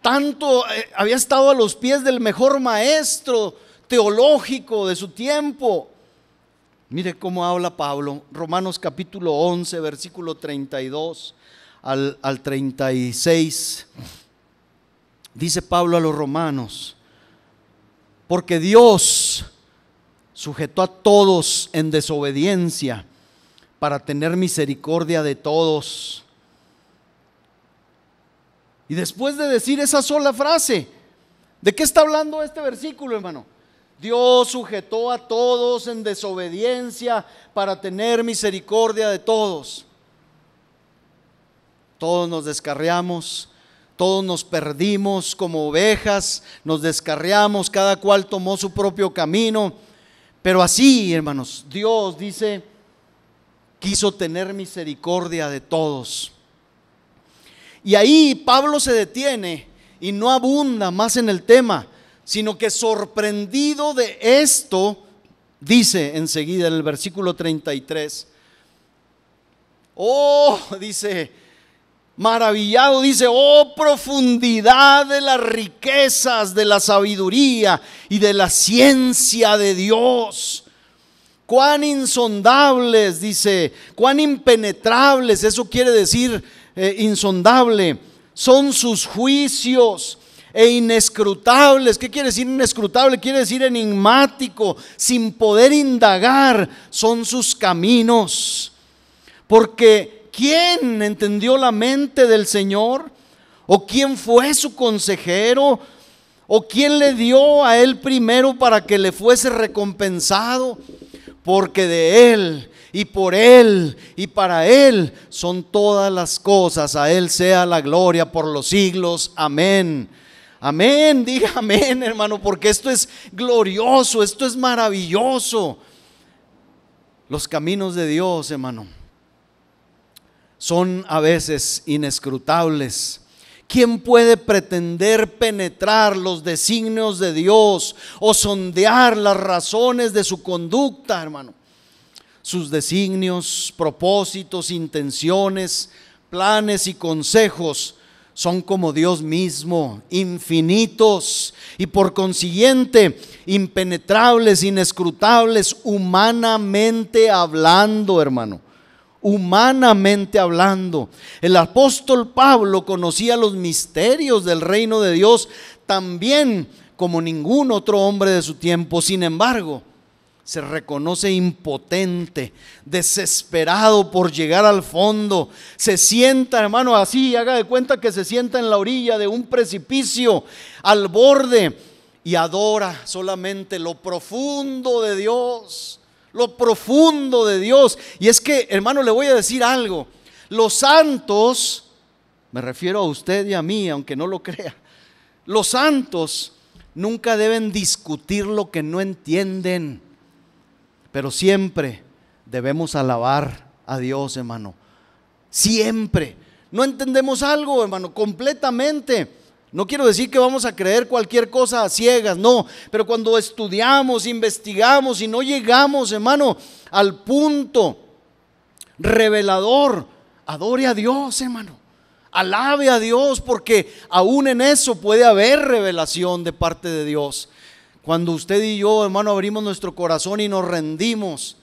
tanto, había estado a los pies del mejor maestro teológico de su tiempo. Mire cómo habla Pablo, Romanos capítulo 11, versículo 32 al 36. Dice Pablo a los romanos: porque Dios sujetó a todos en desobediencia para tener misericordia de todos. Y después de decir esa sola frase, ¿de qué está hablando este versículo, hermano? Dios sujetó a todos en desobediencia para tener misericordia de todos. Todos nos descarriamos, todos nos perdimos como ovejas, nos descarriamos, cada cual tomó su propio camino. Pero así, hermanos, Dios dice, quiso tener misericordia de todos. Y ahí Pablo se detiene y no abunda más en el tema, sino que sorprendido de esto, dice enseguida en el versículo 33, dice, maravillado, dice, oh profundidad de las riquezas, de la sabiduría y de la ciencia de Dios. Cuán insondables, dice, cuán impenetrables, eso quiere decir insondable, son sus juicios, e inescrutables. ¿Qué quiere decir inescrutable? Quiere decir enigmático, sin poder indagar, son sus caminos. Porque ¿quién entendió la mente del Señor? ¿O quién fue su consejero? ¿O quién le dio a él primero para que le fuese recompensado? Porque de él y por él y para él son todas las cosas. A él sea la gloria por los siglos. Amén. Amén, diga amén, hermano, porque esto es glorioso, esto es maravilloso. Los caminos de Dios, hermano, son a veces inescrutables. ¿Quién puede pretender penetrar los designios de Dios o sondear las razones de su conducta, hermano? Sus designios, propósitos, intenciones, planes y consejos son como Dios mismo, infinitos y por consiguiente impenetrables, inescrutables, humanamente hablando, hermano. Humanamente hablando. El apóstol Pablo conocía los misterios del reino de Dios también como ningún otro hombre de su tiempo. Sin embargo, se reconoce impotente, desesperado por llegar al fondo. Se sienta, hermano, así, haga de cuenta que se sienta en la orilla de un precipicio, al borde, y adora solamente lo profundo de Dios. Lo profundo de Dios. Y es que, hermano, le voy a decir algo. Los santos, me refiero a usted y a mí, aunque no lo crea, los santos nunca deben discutir lo que no entienden. Pero siempre debemos alabar a Dios, hermano. Siempre. No entendemos algo, hermano, completamente. No quiero decir que vamos a creer cualquier cosa a ciegas, no. Pero cuando estudiamos, investigamos y no llegamos, hermano, al punto revelador, adore a Dios, hermano. Alabe a Dios, porque aún en eso puede haber revelación de parte de Dios. Cuando usted y yo, hermano, abrimos nuestro corazón y nos rendimos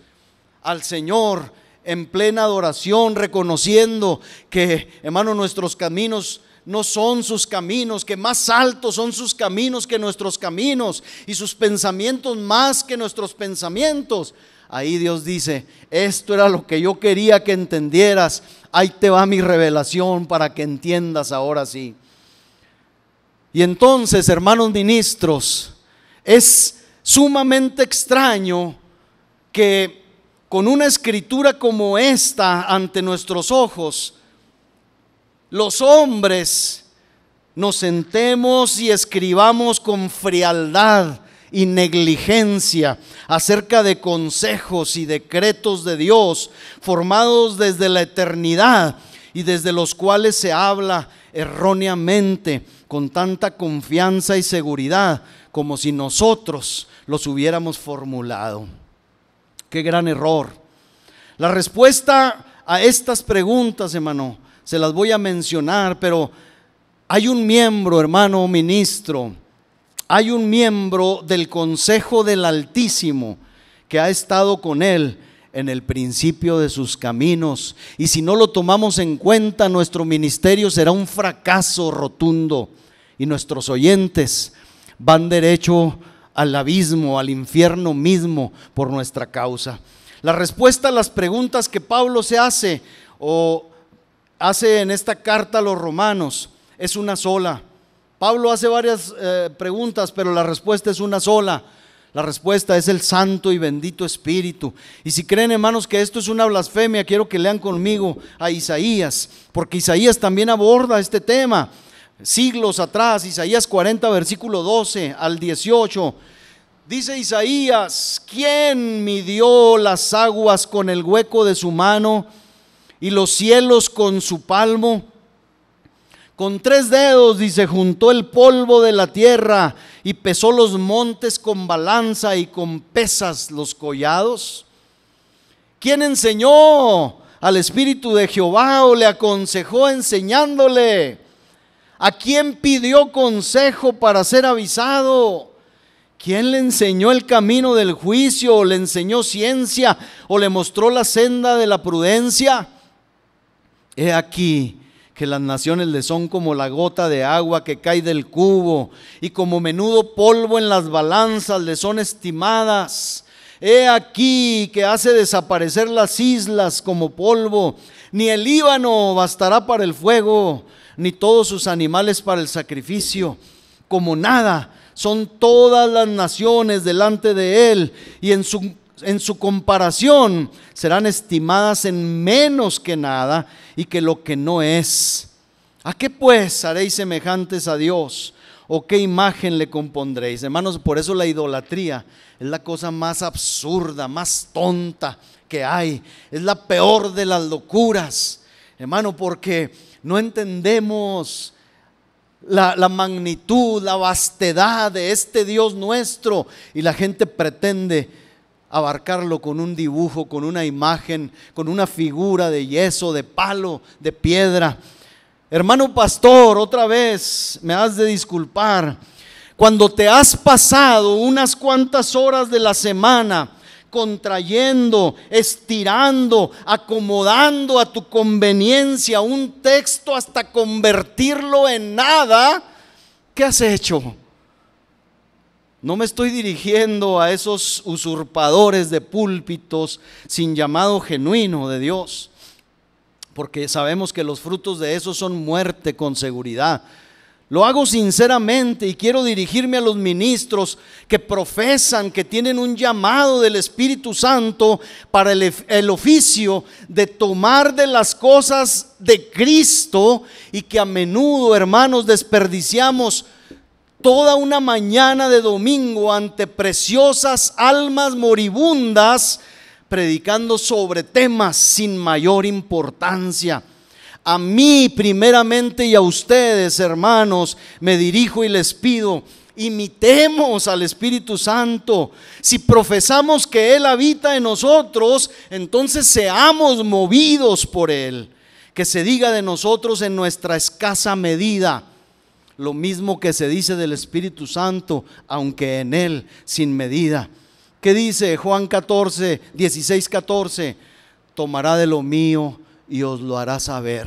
al Señor en plena adoración, reconociendo que, hermano, nuestros caminos no son sus caminos, que más altos son sus caminos que nuestros caminos y sus pensamientos más que nuestros pensamientos. Ahí Dios dice, esto era lo que yo quería que entendieras, ahí te va mi revelación para que entiendas ahora sí. Y entonces, hermanos ministros, es sumamente extraño que con una escritura como esta ante nuestros ojos, los hombres nos sentemos y escribamos con frialdad y negligencia acerca de consejos y decretos de Dios formados desde la eternidad y desde los cuales se habla erróneamente con tanta confianza y seguridad como si nosotros los hubiéramos formulado. Qué gran error. La respuesta a estas preguntas, hermano, se las voy a mencionar, pero hay un miembro, hermano ministro, hay un miembro del Consejo del Altísimo que ha estado con él en el principio de sus caminos, y si no lo tomamos en cuenta, nuestro ministerio será un fracaso rotundo y nuestros oyentes van derecho al abismo, al infierno mismo por nuestra causa. La respuesta a las preguntas que Pablo se hace o hace en esta carta a los romanos es una sola. Pablo hace varias preguntas, pero la respuesta es una sola. La respuesta es el Santo y bendito Espíritu. Y si creen, hermanos, que esto es una blasfemia, quiero que lean conmigo a Isaías, porque Isaías también aborda este tema. Siglos atrás, Isaías 40, versículo 12 al 18. Dice Isaías: ¿quién midió las aguas con el hueco de su mano y los cielos con su palmo? Con 3 dedos, dice, juntó el polvo de la tierra y pesó los montes con balanza y con pesas los collados. ¿Quién enseñó al Espíritu de Jehová o le aconsejó enseñándole? ¿A quién pidió consejo para ser avisado? ¿Quién le enseñó el camino del juicio, o le enseñó ciencia, o le mostró la senda de la prudencia? He aquí que las naciones le son como la gota de agua que cae del cubo, y como menudo polvo en las balanzas le son estimadas. He aquí que hace desaparecer las islas como polvo. Ni el Líbano bastará para el fuego, ni todos sus animales para el sacrificio. Como nada son todas las naciones delante de él, y en su comparación serán estimadas en menos que nada y que lo que no es. ¿A qué pues haréis semejantes a Dios? ¿O qué imagen le compondréis? Hermanos, por eso la idolatría es la cosa más absurda, más tonta que hay. Es la peor de las locuras, hermano, porque no entendemos la magnitud, la vastedad de este Dios nuestro, y la gente pretende abarcarlo con un dibujo, con una imagen, con una figura de yeso, de palo, de piedra. Hermano pastor, otra vez me has de disculpar, cuando te has pasado unas cuantas horas de la semana contrayendo, estirando, acomodando a tu conveniencia un texto hasta convertirlo en nada, ¿qué has hecho? No me estoy dirigiendo a esos usurpadores de púlpitos sin llamado genuino de Dios, porque sabemos que los frutos de eso son muerte con seguridad. Lo hago sinceramente, y quiero dirigirme a los ministros que profesan que tienen un llamado del Espíritu Santo para el oficio de tomar de las cosas de Cristo, y que a menudo, hermanos, desperdiciamos toda una mañana de domingo ante preciosas almas moribundas, predicando sobre temas sin mayor importancia. A mí primeramente y a ustedes, hermanos, me dirijo y les pido: imitemos al Espíritu Santo. Si profesamos que Él habita en nosotros, entonces seamos movidos por Él. Que se diga de nosotros en nuestra escasa medida lo mismo que se dice del Espíritu Santo, aunque en Él sin medida. ¿Qué dice Juan 14, 16, 14? Tomará de lo mío y os lo hará saber.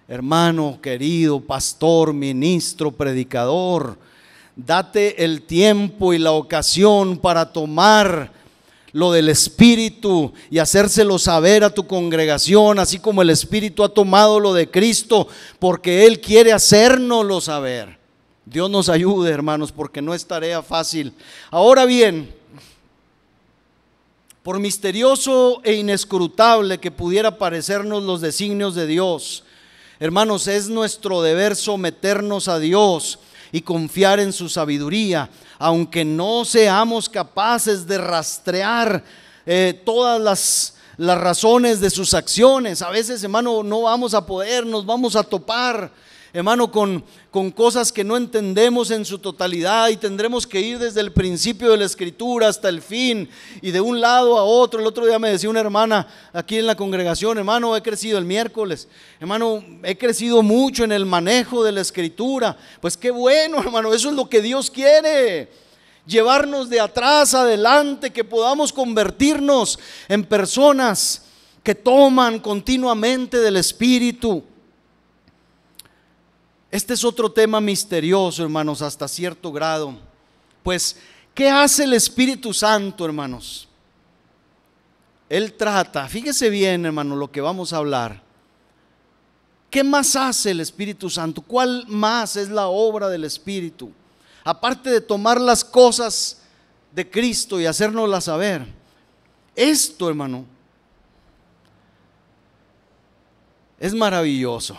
Hermano querido, pastor, ministro, predicador, date el tiempo y la ocasión para tomar lo del Espíritu y hacérselo saber a tu congregación, así como el Espíritu ha tomado lo de Cristo, porque Él quiere hacérnoslo saber. Dios nos ayude, hermanos, porque no es tarea fácil. Ahora bien, por misterioso e inescrutable que pudiera parecernos los designios de Dios, hermanos, es nuestro deber someternos a Dios y confiar en su sabiduría, aunque no seamos capaces de rastrear todas las razones de sus acciones. A veces, hermano, no vamos a poder, nos vamos a topar hermano, con cosas que no entendemos en su totalidad, y tendremos que ir desde el principio de la Escritura hasta el fin y de un lado a otro. El otro día me decía una hermana aquí en la congregación: hermano, he crecido el miércoles, hermano, he crecido mucho en el manejo de la Escritura. Pues qué bueno, hermano, eso es lo que Dios quiere, llevarnos de atrás adelante, que podamos convertirnos en personas que toman continuamente del Espíritu. Este es otro tema misterioso, hermanos, hasta cierto grado. Pues, ¿qué hace el Espíritu Santo, hermanos? Él trata, fíjese bien, hermano, lo que vamos a hablar. ¿Qué más hace el Espíritu Santo? ¿Cuál más es la obra del Espíritu? Aparte de tomar las cosas de Cristo y hacérnoslas saber. Esto, hermano, es maravilloso.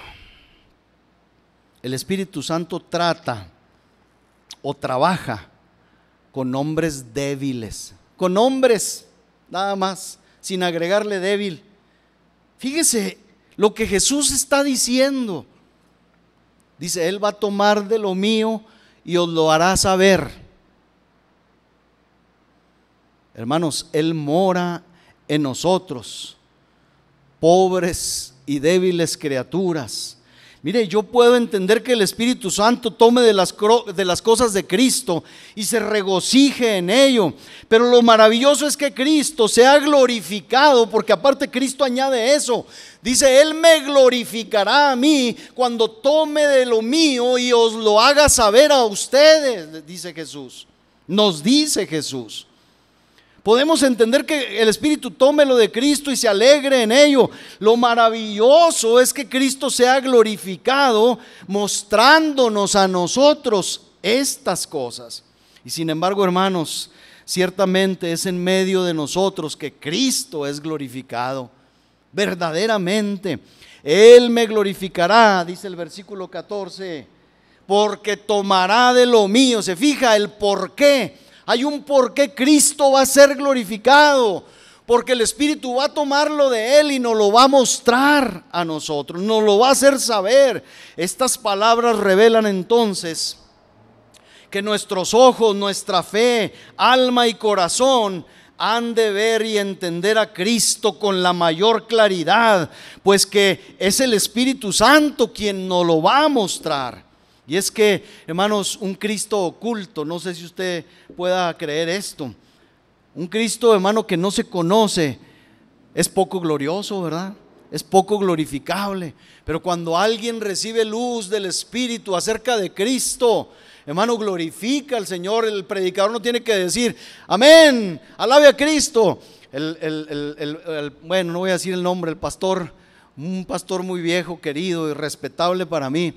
El Espíritu Santo trata o trabaja con hombres débiles, con hombres nada más, sin agregarle débil. Fíjese lo que Jesús está diciendo. Dice: Él va a tomar de lo mío y os lo hará saber. Hermanos, Él mora en nosotros, pobres y débiles criaturas. Mire, yo puedo entender que el Espíritu Santo tome de las cosas de Cristo y se regocije en ello, pero lo maravilloso es que Cristo se ha glorificado, porque aparte Cristo añade eso. Dice: Él me glorificará a mí cuando tome de lo mío y os lo haga saber a ustedes, dice Jesús. Nos dice Jesús. Podemos entender que el Espíritu tome lo de Cristo y se alegre en ello. Lo maravilloso es que Cristo se ha glorificado mostrándonos a nosotros estas cosas. Y sin embargo, hermanos, ciertamente es en medio de nosotros que Cristo es glorificado verdaderamente. Él me glorificará, dice el versículo 14, porque tomará de lo mío. Se fija el por qué. Hay un por qué Cristo va a ser glorificado, porque el Espíritu va a tomarlo de Él y nos lo va a mostrar a nosotros, nos lo va a hacer saber. Estas palabras revelan entonces que nuestros ojos, nuestra fe, alma y corazón han de ver y entender a Cristo con la mayor claridad, pues que es el Espíritu Santo quien nos lo va a mostrar. Y es que, hermanos, un Cristo oculto, no sé si usted pueda creer esto, un Cristo, hermano, que no se conoce, es poco glorioso, ¿verdad? Es poco glorificable. Pero cuando alguien recibe luz del Espíritu acerca de Cristo, hermano, glorifica al Señor. El predicador no tiene que decir: amén, alabe a Cristo. Bueno, no voy a decir el nombre, el pastor, un pastor muy viejo, querido y respetable para mí,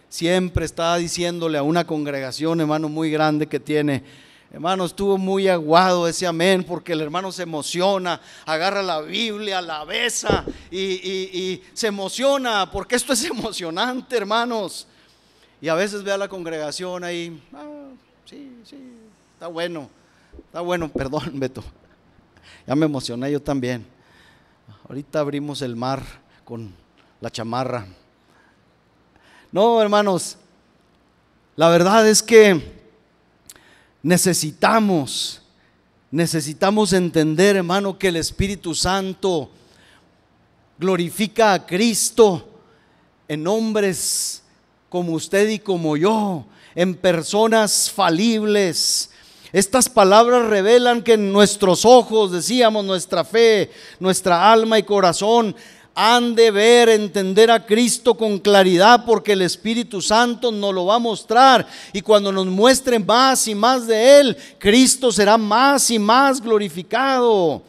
siempre estaba diciéndole a una congregación, hermano, muy grande que tiene. Hermano, estuvo muy aguado ese amén, porque el hermano se emociona, agarra la Biblia, la besa y se emociona, porque esto es emocionante, hermanos. Y a veces ve a la congregación ahí: sí, está bueno, perdón, Beto, ya me emocioné yo también. Ahorita abrimos el mar con la chamarra. No, hermanos, la verdad es que necesitamos entender, hermano, que el Espíritu Santo glorifica a Cristo en hombres como usted y como yo, en personas falibles. Estas palabras revelan que en nuestros ojos, decíamos, nuestra fe, nuestra alma y corazón han de ver, entender a Cristo con claridad, porque el Espíritu Santo nos lo va a mostrar, y cuando nos muestre más y más de Él, Cristo será más y más glorificado.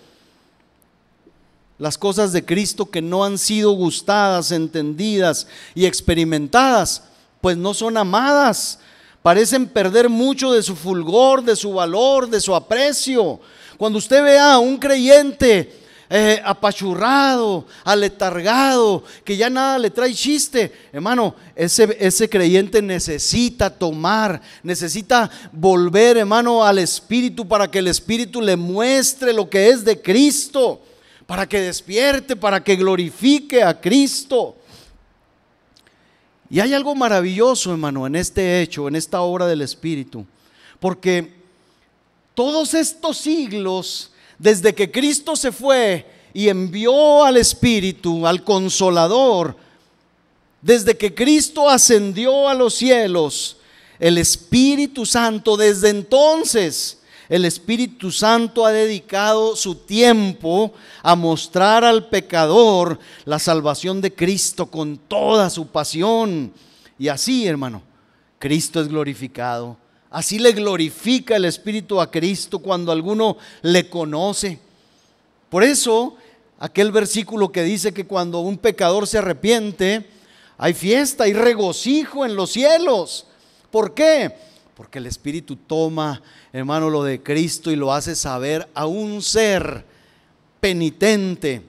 Las cosas de Cristo que no han sido gustadas, entendidas y experimentadas, pues no son amadas, parecen perder mucho de su fulgor, de su valor, de su aprecio. Cuando usted vea a un creyente apachurrado, aletargado, que ya nada le trae chiste, hermano, ese creyente necesita volver, hermano, al Espíritu, para que el Espíritu le muestre lo que es de Cristo, para que despierte, para que glorifique a Cristo. Y hay algo maravilloso, hermano, en este hecho, en esta obra del Espíritu, porque todos estos siglos, desde que Cristo se fue y envió al Espíritu, al Consolador, desde que Cristo ascendió a los cielos, el Espíritu Santo, desde entonces, el Espíritu Santo ha dedicado su tiempo a mostrar al pecador la salvación de Cristo con toda su pasión. Y así, hermano, Cristo es glorificado. Así le glorifica el Espíritu a Cristo cuando alguno le conoce. Por eso, aquel versículo que dice que cuando un pecador se arrepiente, hay fiesta, hay regocijo en los cielos. ¿Por qué? Porque el Espíritu toma, hermano, lo de Cristo y lo hace saber a un ser impenitente,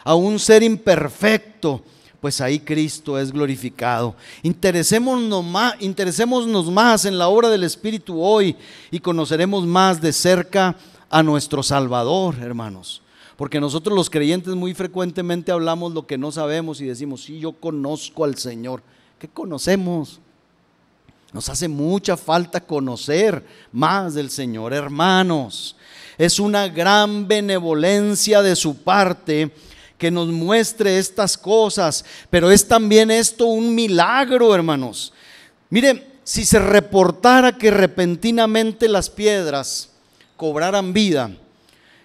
a un ser imperfecto. Pues ahí Cristo es glorificado. Interesémonos más en la obra del Espíritu hoy y conoceremos más de cerca a nuestro Salvador, hermanos. Porque nosotros los creyentes muy frecuentemente hablamos lo que no sabemos y decimos, sí, yo conozco al Señor. ¿Qué conocemos? Nos hace mucha falta conocer más del Señor, hermanos. Es una gran benevolencia de su parte que nos muestre estas cosas, pero es también esto un milagro, hermanos. Mire, si se reportara que repentinamente las piedras cobraran vida,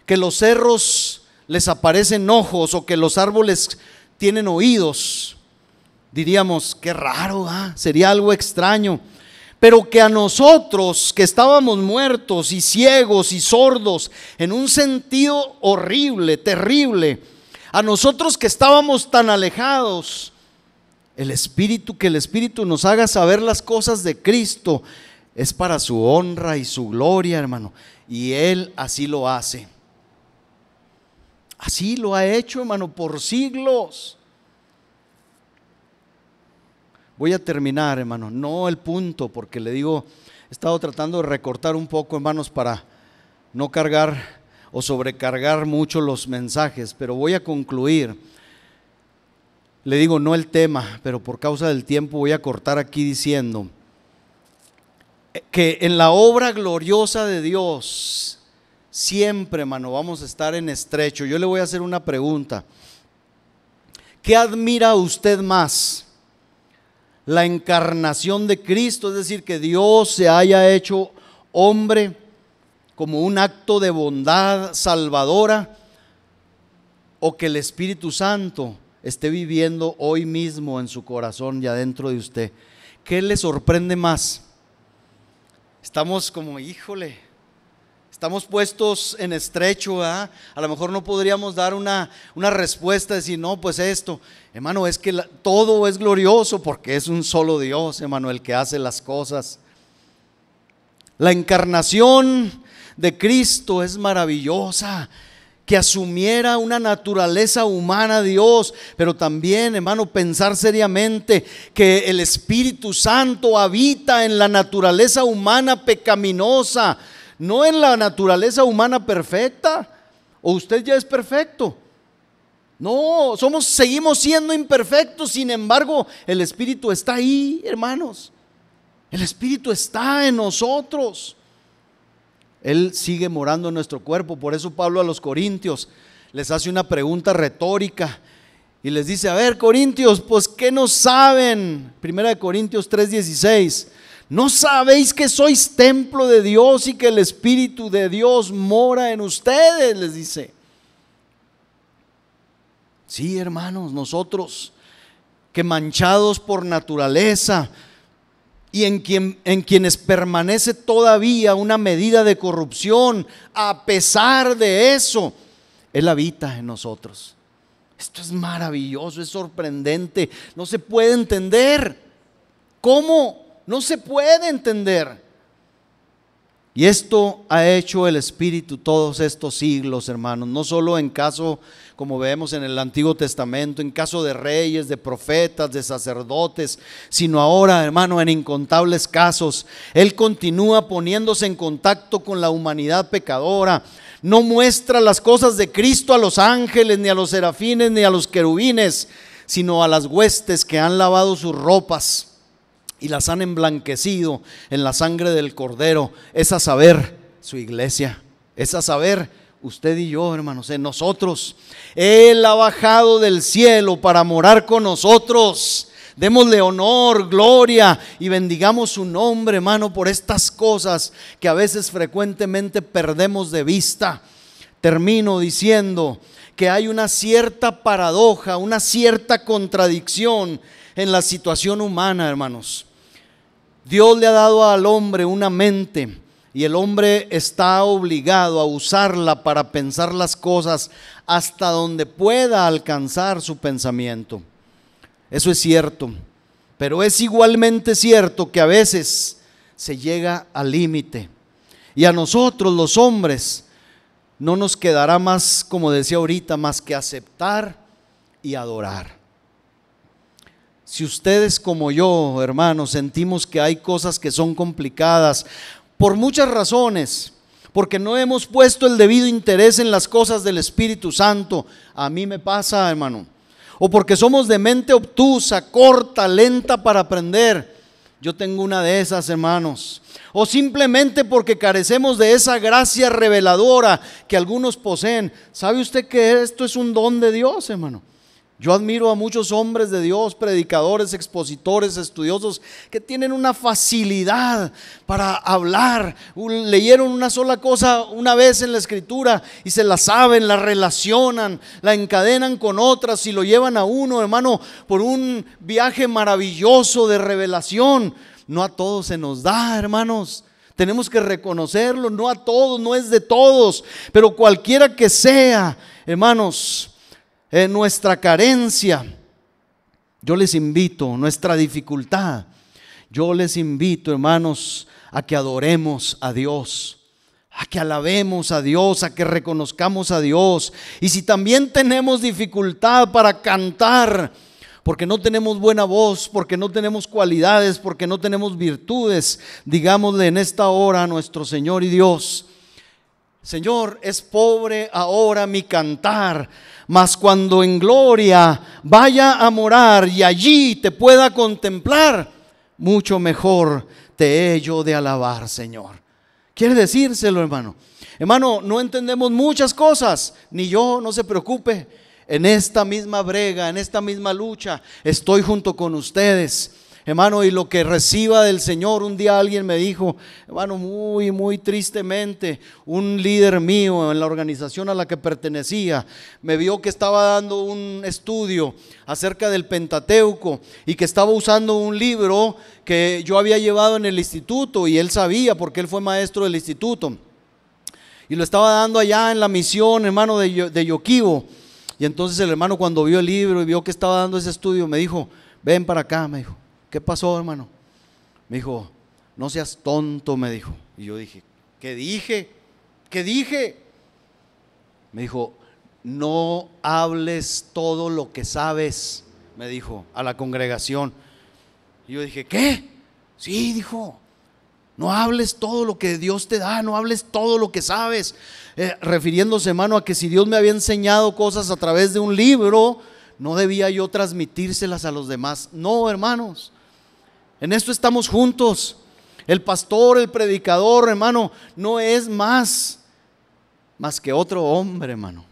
que los cerros les aparecen ojos o que los árboles tienen oídos, diríamos, qué raro, sería algo extraño. Pero que a nosotros que estábamos muertos y ciegos y sordos en un sentido horrible, terrible, a nosotros que estábamos tan alejados, que el Espíritu nos haga saber las cosas de Cristo, es para su honra y su gloria, hermano. Y Él así lo hace. Así lo ha hecho, hermano, por siglos. Voy a terminar, hermano, no el punto, porque le digo, he estado tratando de recortar un poco, hermanos, para no cargar o sobrecargar mucho los mensajes, pero voy a concluir. Le digo, no el tema, pero por causa del tiempo voy a cortar aquí diciendo que en la obra gloriosa de Dios siempre, hermano, vamos a estar en estrecho. Yo le voy a hacer una pregunta. ¿Qué admira usted más? La encarnación de Cristo, es decir, que Dios se haya hecho hombre como un acto de bondad salvadora, o que el Espíritu Santo esté viviendo hoy mismo en su corazón y adentro de usted. ¿Qué le sorprende más? Estamos como, estamos puestos en estrecho, ¿verdad? A lo mejor no podríamos dar una respuesta, decir, no, pues esto. Hermano, es que todo es glorioso porque es un solo Dios, hermano, el que hace las cosas. La encarnación de Cristo es maravillosa, que asumiera una naturaleza humana Dios, pero también, hermano, pensar seriamente que el Espíritu Santo habita en la naturaleza humana pecaminosa, no en la naturaleza humana perfecta. ¿O usted ya es perfecto? No, seguimos siendo imperfectos. Sin embargo, el Espíritu está ahí, hermanos. El Espíritu está en nosotros. Él sigue morando en nuestro cuerpo. Por eso Pablo a los corintios les hace una pregunta retórica y les dice, a ver, corintios, pues ¿qué no saben? 1 Corintios 3:16. ¿No sabéis que sois templo de Dios y que el Espíritu de Dios mora en ustedes? Les dice. Sí, hermanos, nosotros que manchados por naturaleza y en quienes permanece todavía una medida de corrupción, a pesar de eso, Él habita en nosotros. Esto es maravilloso, es sorprendente, no se puede entender. ¿Cómo? No se puede entender. Y esto ha hecho el Espíritu todos estos siglos, hermanos, no solo en caso, como vemos en el Antiguo Testamento, en caso de reyes, de profetas, de sacerdotes, sino ahora, hermano, en incontables casos. Él continúa poniéndose en contacto con la humanidad pecadora. No muestra las cosas de Cristo a los ángeles, ni a los serafines, ni a los querubines, sino a las huestes que han lavado sus ropas y las han emblanquecido en la sangre del Cordero, es a saber, su iglesia, es a saber, usted y yo, hermanos, en nosotros. Él ha bajado del cielo para morar con nosotros. Démosle honor, gloria y bendigamos su nombre, hermano, por estas cosas que a veces frecuentemente perdemos de vista. Termino diciendo que hay una cierta paradoja, una cierta contradicción en la situación humana, hermanos. Dios le ha dado al hombre una mente y el hombre está obligado a usarla para pensar las cosas hasta donde pueda alcanzar su pensamiento. Eso es cierto, pero es igualmente cierto que a veces se llega al límite. Y a nosotros los hombres no nos quedará más, como decía ahorita, más que aceptar y adorar. Si ustedes como yo, hermanos, sentimos que hay cosas que son complicadas por muchas razones, porque no hemos puesto el debido interés en las cosas del Espíritu Santo, a mí me pasa, hermano, o porque somos de mente obtusa, corta, lenta para aprender. Yo tengo una de esas, hermanos. O simplemente porque carecemos de esa gracia reveladora que algunos poseen. ¿Sabe usted que esto es un don de Dios, hermano? Yo admiro a muchos hombres de Dios, predicadores, expositores, estudiosos, que tienen una facilidad para hablar. Leyeron una sola cosa una vez en la Escritura y se la saben, la relacionan, la encadenan con otras y lo llevan a uno, hermano, por un viaje maravilloso de revelación. No a todos se nos da, hermanos. Tenemos que reconocerlo, no a todos, no es de todos, pero cualquiera que sea, hermanos, en nuestra carencia, yo les invito, nuestra dificultad, yo les invito, hermanos, a que adoremos a Dios, a que alabemos a Dios, a que reconozcamos a Dios. Y si también tenemos dificultad para cantar, porque no tenemos buena voz, porque no tenemos cualidades, porque no tenemos virtudes, digámosle en esta hora a nuestro Señor y Dios: Señor, es pobre ahora mi cantar, mas cuando en gloria vaya a morar y allí te pueda contemplar, mucho mejor te he yo de alabar, Señor. Quiere decírselo, hermano. Hermano, no entendemos muchas cosas, ni yo, no se preocupe. En esta misma brega, en esta misma lucha, estoy junto con ustedes, hermano, y lo que reciba del Señor. Un día alguien me dijo, hermano, muy tristemente, un líder mío en la organización a la que pertenecía, me vio que estaba dando un estudio acerca del Pentateuco y que estaba usando un libro que yo había llevado en el instituto, y él sabía porque él fue maestro del instituto, y lo estaba dando allá en la misión, hermano, de Yoquibo. Y entonces el hermano, cuando vio el libro y vio que estaba dando ese estudio, me dijo: ven para acá, me dijo. ¿Qué pasó, hermano? Me dijo: no seas tonto, me dijo. Y yo dije: ¿qué dije? ¿Qué dije? Me dijo: no hables todo lo que sabes, me dijo a la congregación. Y yo dije: ¿qué? Sí, dijo, no hables todo lo que Dios te da, no hables todo lo que sabes. Refiriéndose, hermano, a que si Dios me había enseñado cosas a través de un libro, no debía yo transmitírselas a los demás. No, hermanos, en esto estamos juntos. El pastor, el predicador, hermano, no es más que otro hombre, hermano,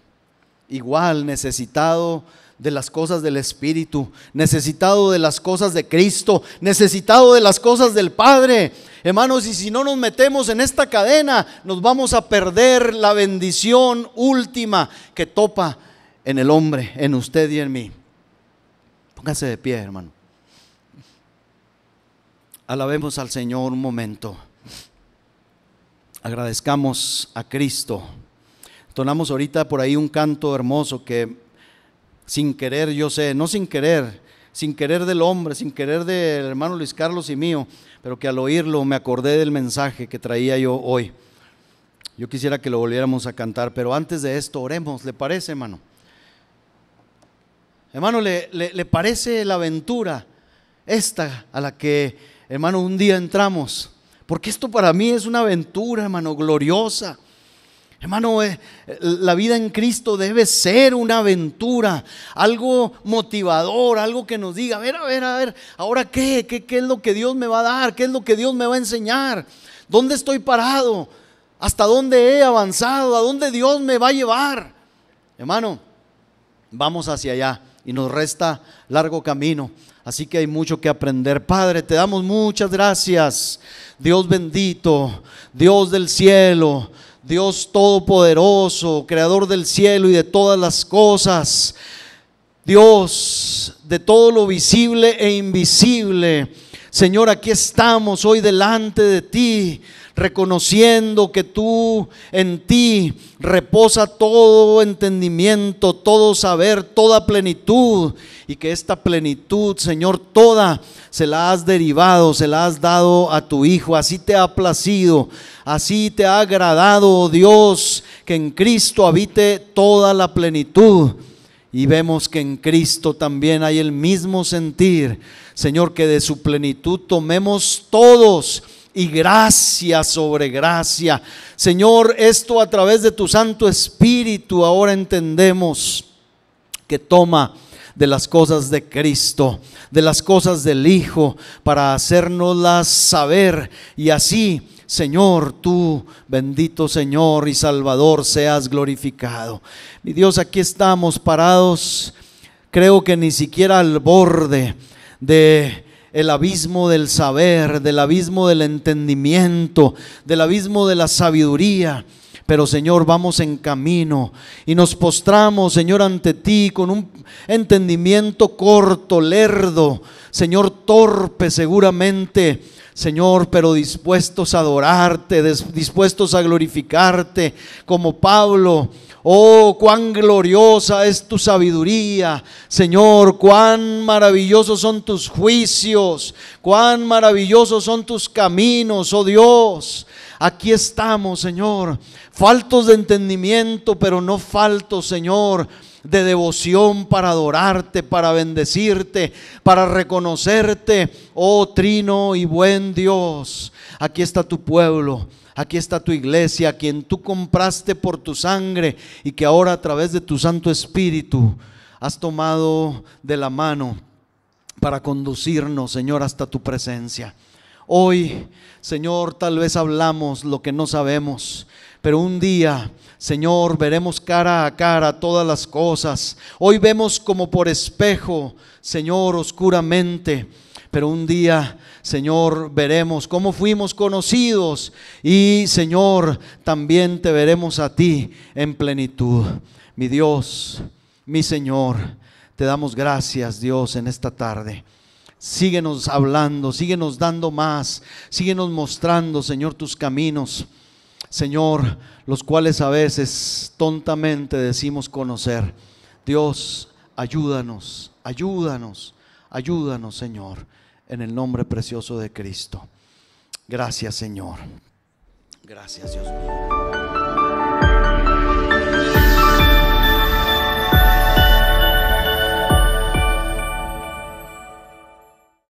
igual necesitado de las cosas del Espíritu, necesitado de las cosas de Cristo, necesitado de las cosas del Padre. Hermanos, y si no nos metemos en esta cadena, nos vamos a perder la bendición última que topa en el hombre, en usted y en mí. Póngase de pie, hermano. Alabemos al Señor un momento. Agradezcamos a Cristo. Entonamos ahorita por ahí un canto hermoso que sin querer, yo sé, no sin querer del hombre, sin querer del hermano Luis Carlos y mío, pero que al oírlo me acordé del mensaje que traía yo hoy. Yo quisiera que lo volviéramos a cantar, pero antes de esto oremos. ¿Le parece, hermano? Hermano, ¿le parece la aventura esta a la que, hermano, un día entramos? Porque esto para mí es una aventura, hermano, gloriosa. Hermano, la vida en Cristo debe ser una aventura, algo motivador, algo que nos diga, a ver, ¿ahora qué? ¿Qué es lo que Dios me va a dar? ¿Qué es lo que Dios me va a enseñar? ¿Dónde estoy parado? ¿Hasta dónde he avanzado? ¿A dónde Dios me va a llevar? Hermano, vamos hacia allá y nos resta largo camino. Así que hay mucho que aprender. Padre, te damos muchas gracias. Dios bendito, Dios del cielo, Dios todopoderoso, creador del cielo y de todas las cosas. Dios de todo lo visible e invisible. Señor, aquí estamos hoy delante de ti, reconociendo que tú, en ti reposa todo entendimiento, todo saber, toda plenitud, y que esta plenitud, Señor, toda se la has derivado, se la has dado a tu Hijo. Así te ha placido, así te ha agradado, oh Dios, que en Cristo habite toda la plenitud. Y vemos que en Cristo también hay el mismo sentir, Señor, que de su plenitud tomemos todos, y gracia sobre gracia. Señor, esto a través de tu Santo Espíritu ahora entendemos que toma de las cosas de Cristo, de las cosas del Hijo, para hacérnoslas saber, y así, Señor, tú, bendito Señor y Salvador, seas glorificado. Mi Dios, aquí estamos parados, creo que ni siquiera al borde de el abismo del saber, del abismo del entendimiento, del abismo de la sabiduría. Pero Señor, vamos en camino y nos postramos, Señor, ante ti con un entendimiento corto, lerdo, Señor, torpe seguramente, Señor, pero dispuestos a adorarte, dispuestos a glorificarte como Pablo. Oh, cuán gloriosa es tu sabiduría, Señor, cuán maravillosos son tus juicios, cuán maravillosos son tus caminos, oh Dios. Aquí estamos, Señor, faltos de entendimiento, pero no faltos, Señor, de devoción para adorarte, para bendecirte, para reconocerte, oh Trino y buen Dios. Aquí está tu pueblo, aquí está tu iglesia, a quien tú compraste por tu sangre y que ahora a través de tu Santo Espíritu has tomado de la mano para conducirnos, Señor, hasta tu presencia. Hoy, Señor, tal vez hablamos lo que no sabemos, pero un día, Señor, veremos cara a cara todas las cosas. Hoy vemos como por espejo, Señor, oscuramente, pero un día, Señor, veremos cómo fuimos conocidos y, Señor, también te veremos a ti en plenitud. Mi Dios, mi Señor, te damos gracias, Dios, en esta tarde. Síguenos hablando, síguenos dando más, síguenos mostrando, Señor, tus caminos, Señor, los cuales a veces tontamente decimos conocer. Dios, ayúdanos, ayúdanos, ayúdanos, Señor, en el nombre precioso de Cristo. Gracias, Señor. Gracias, Dios mío.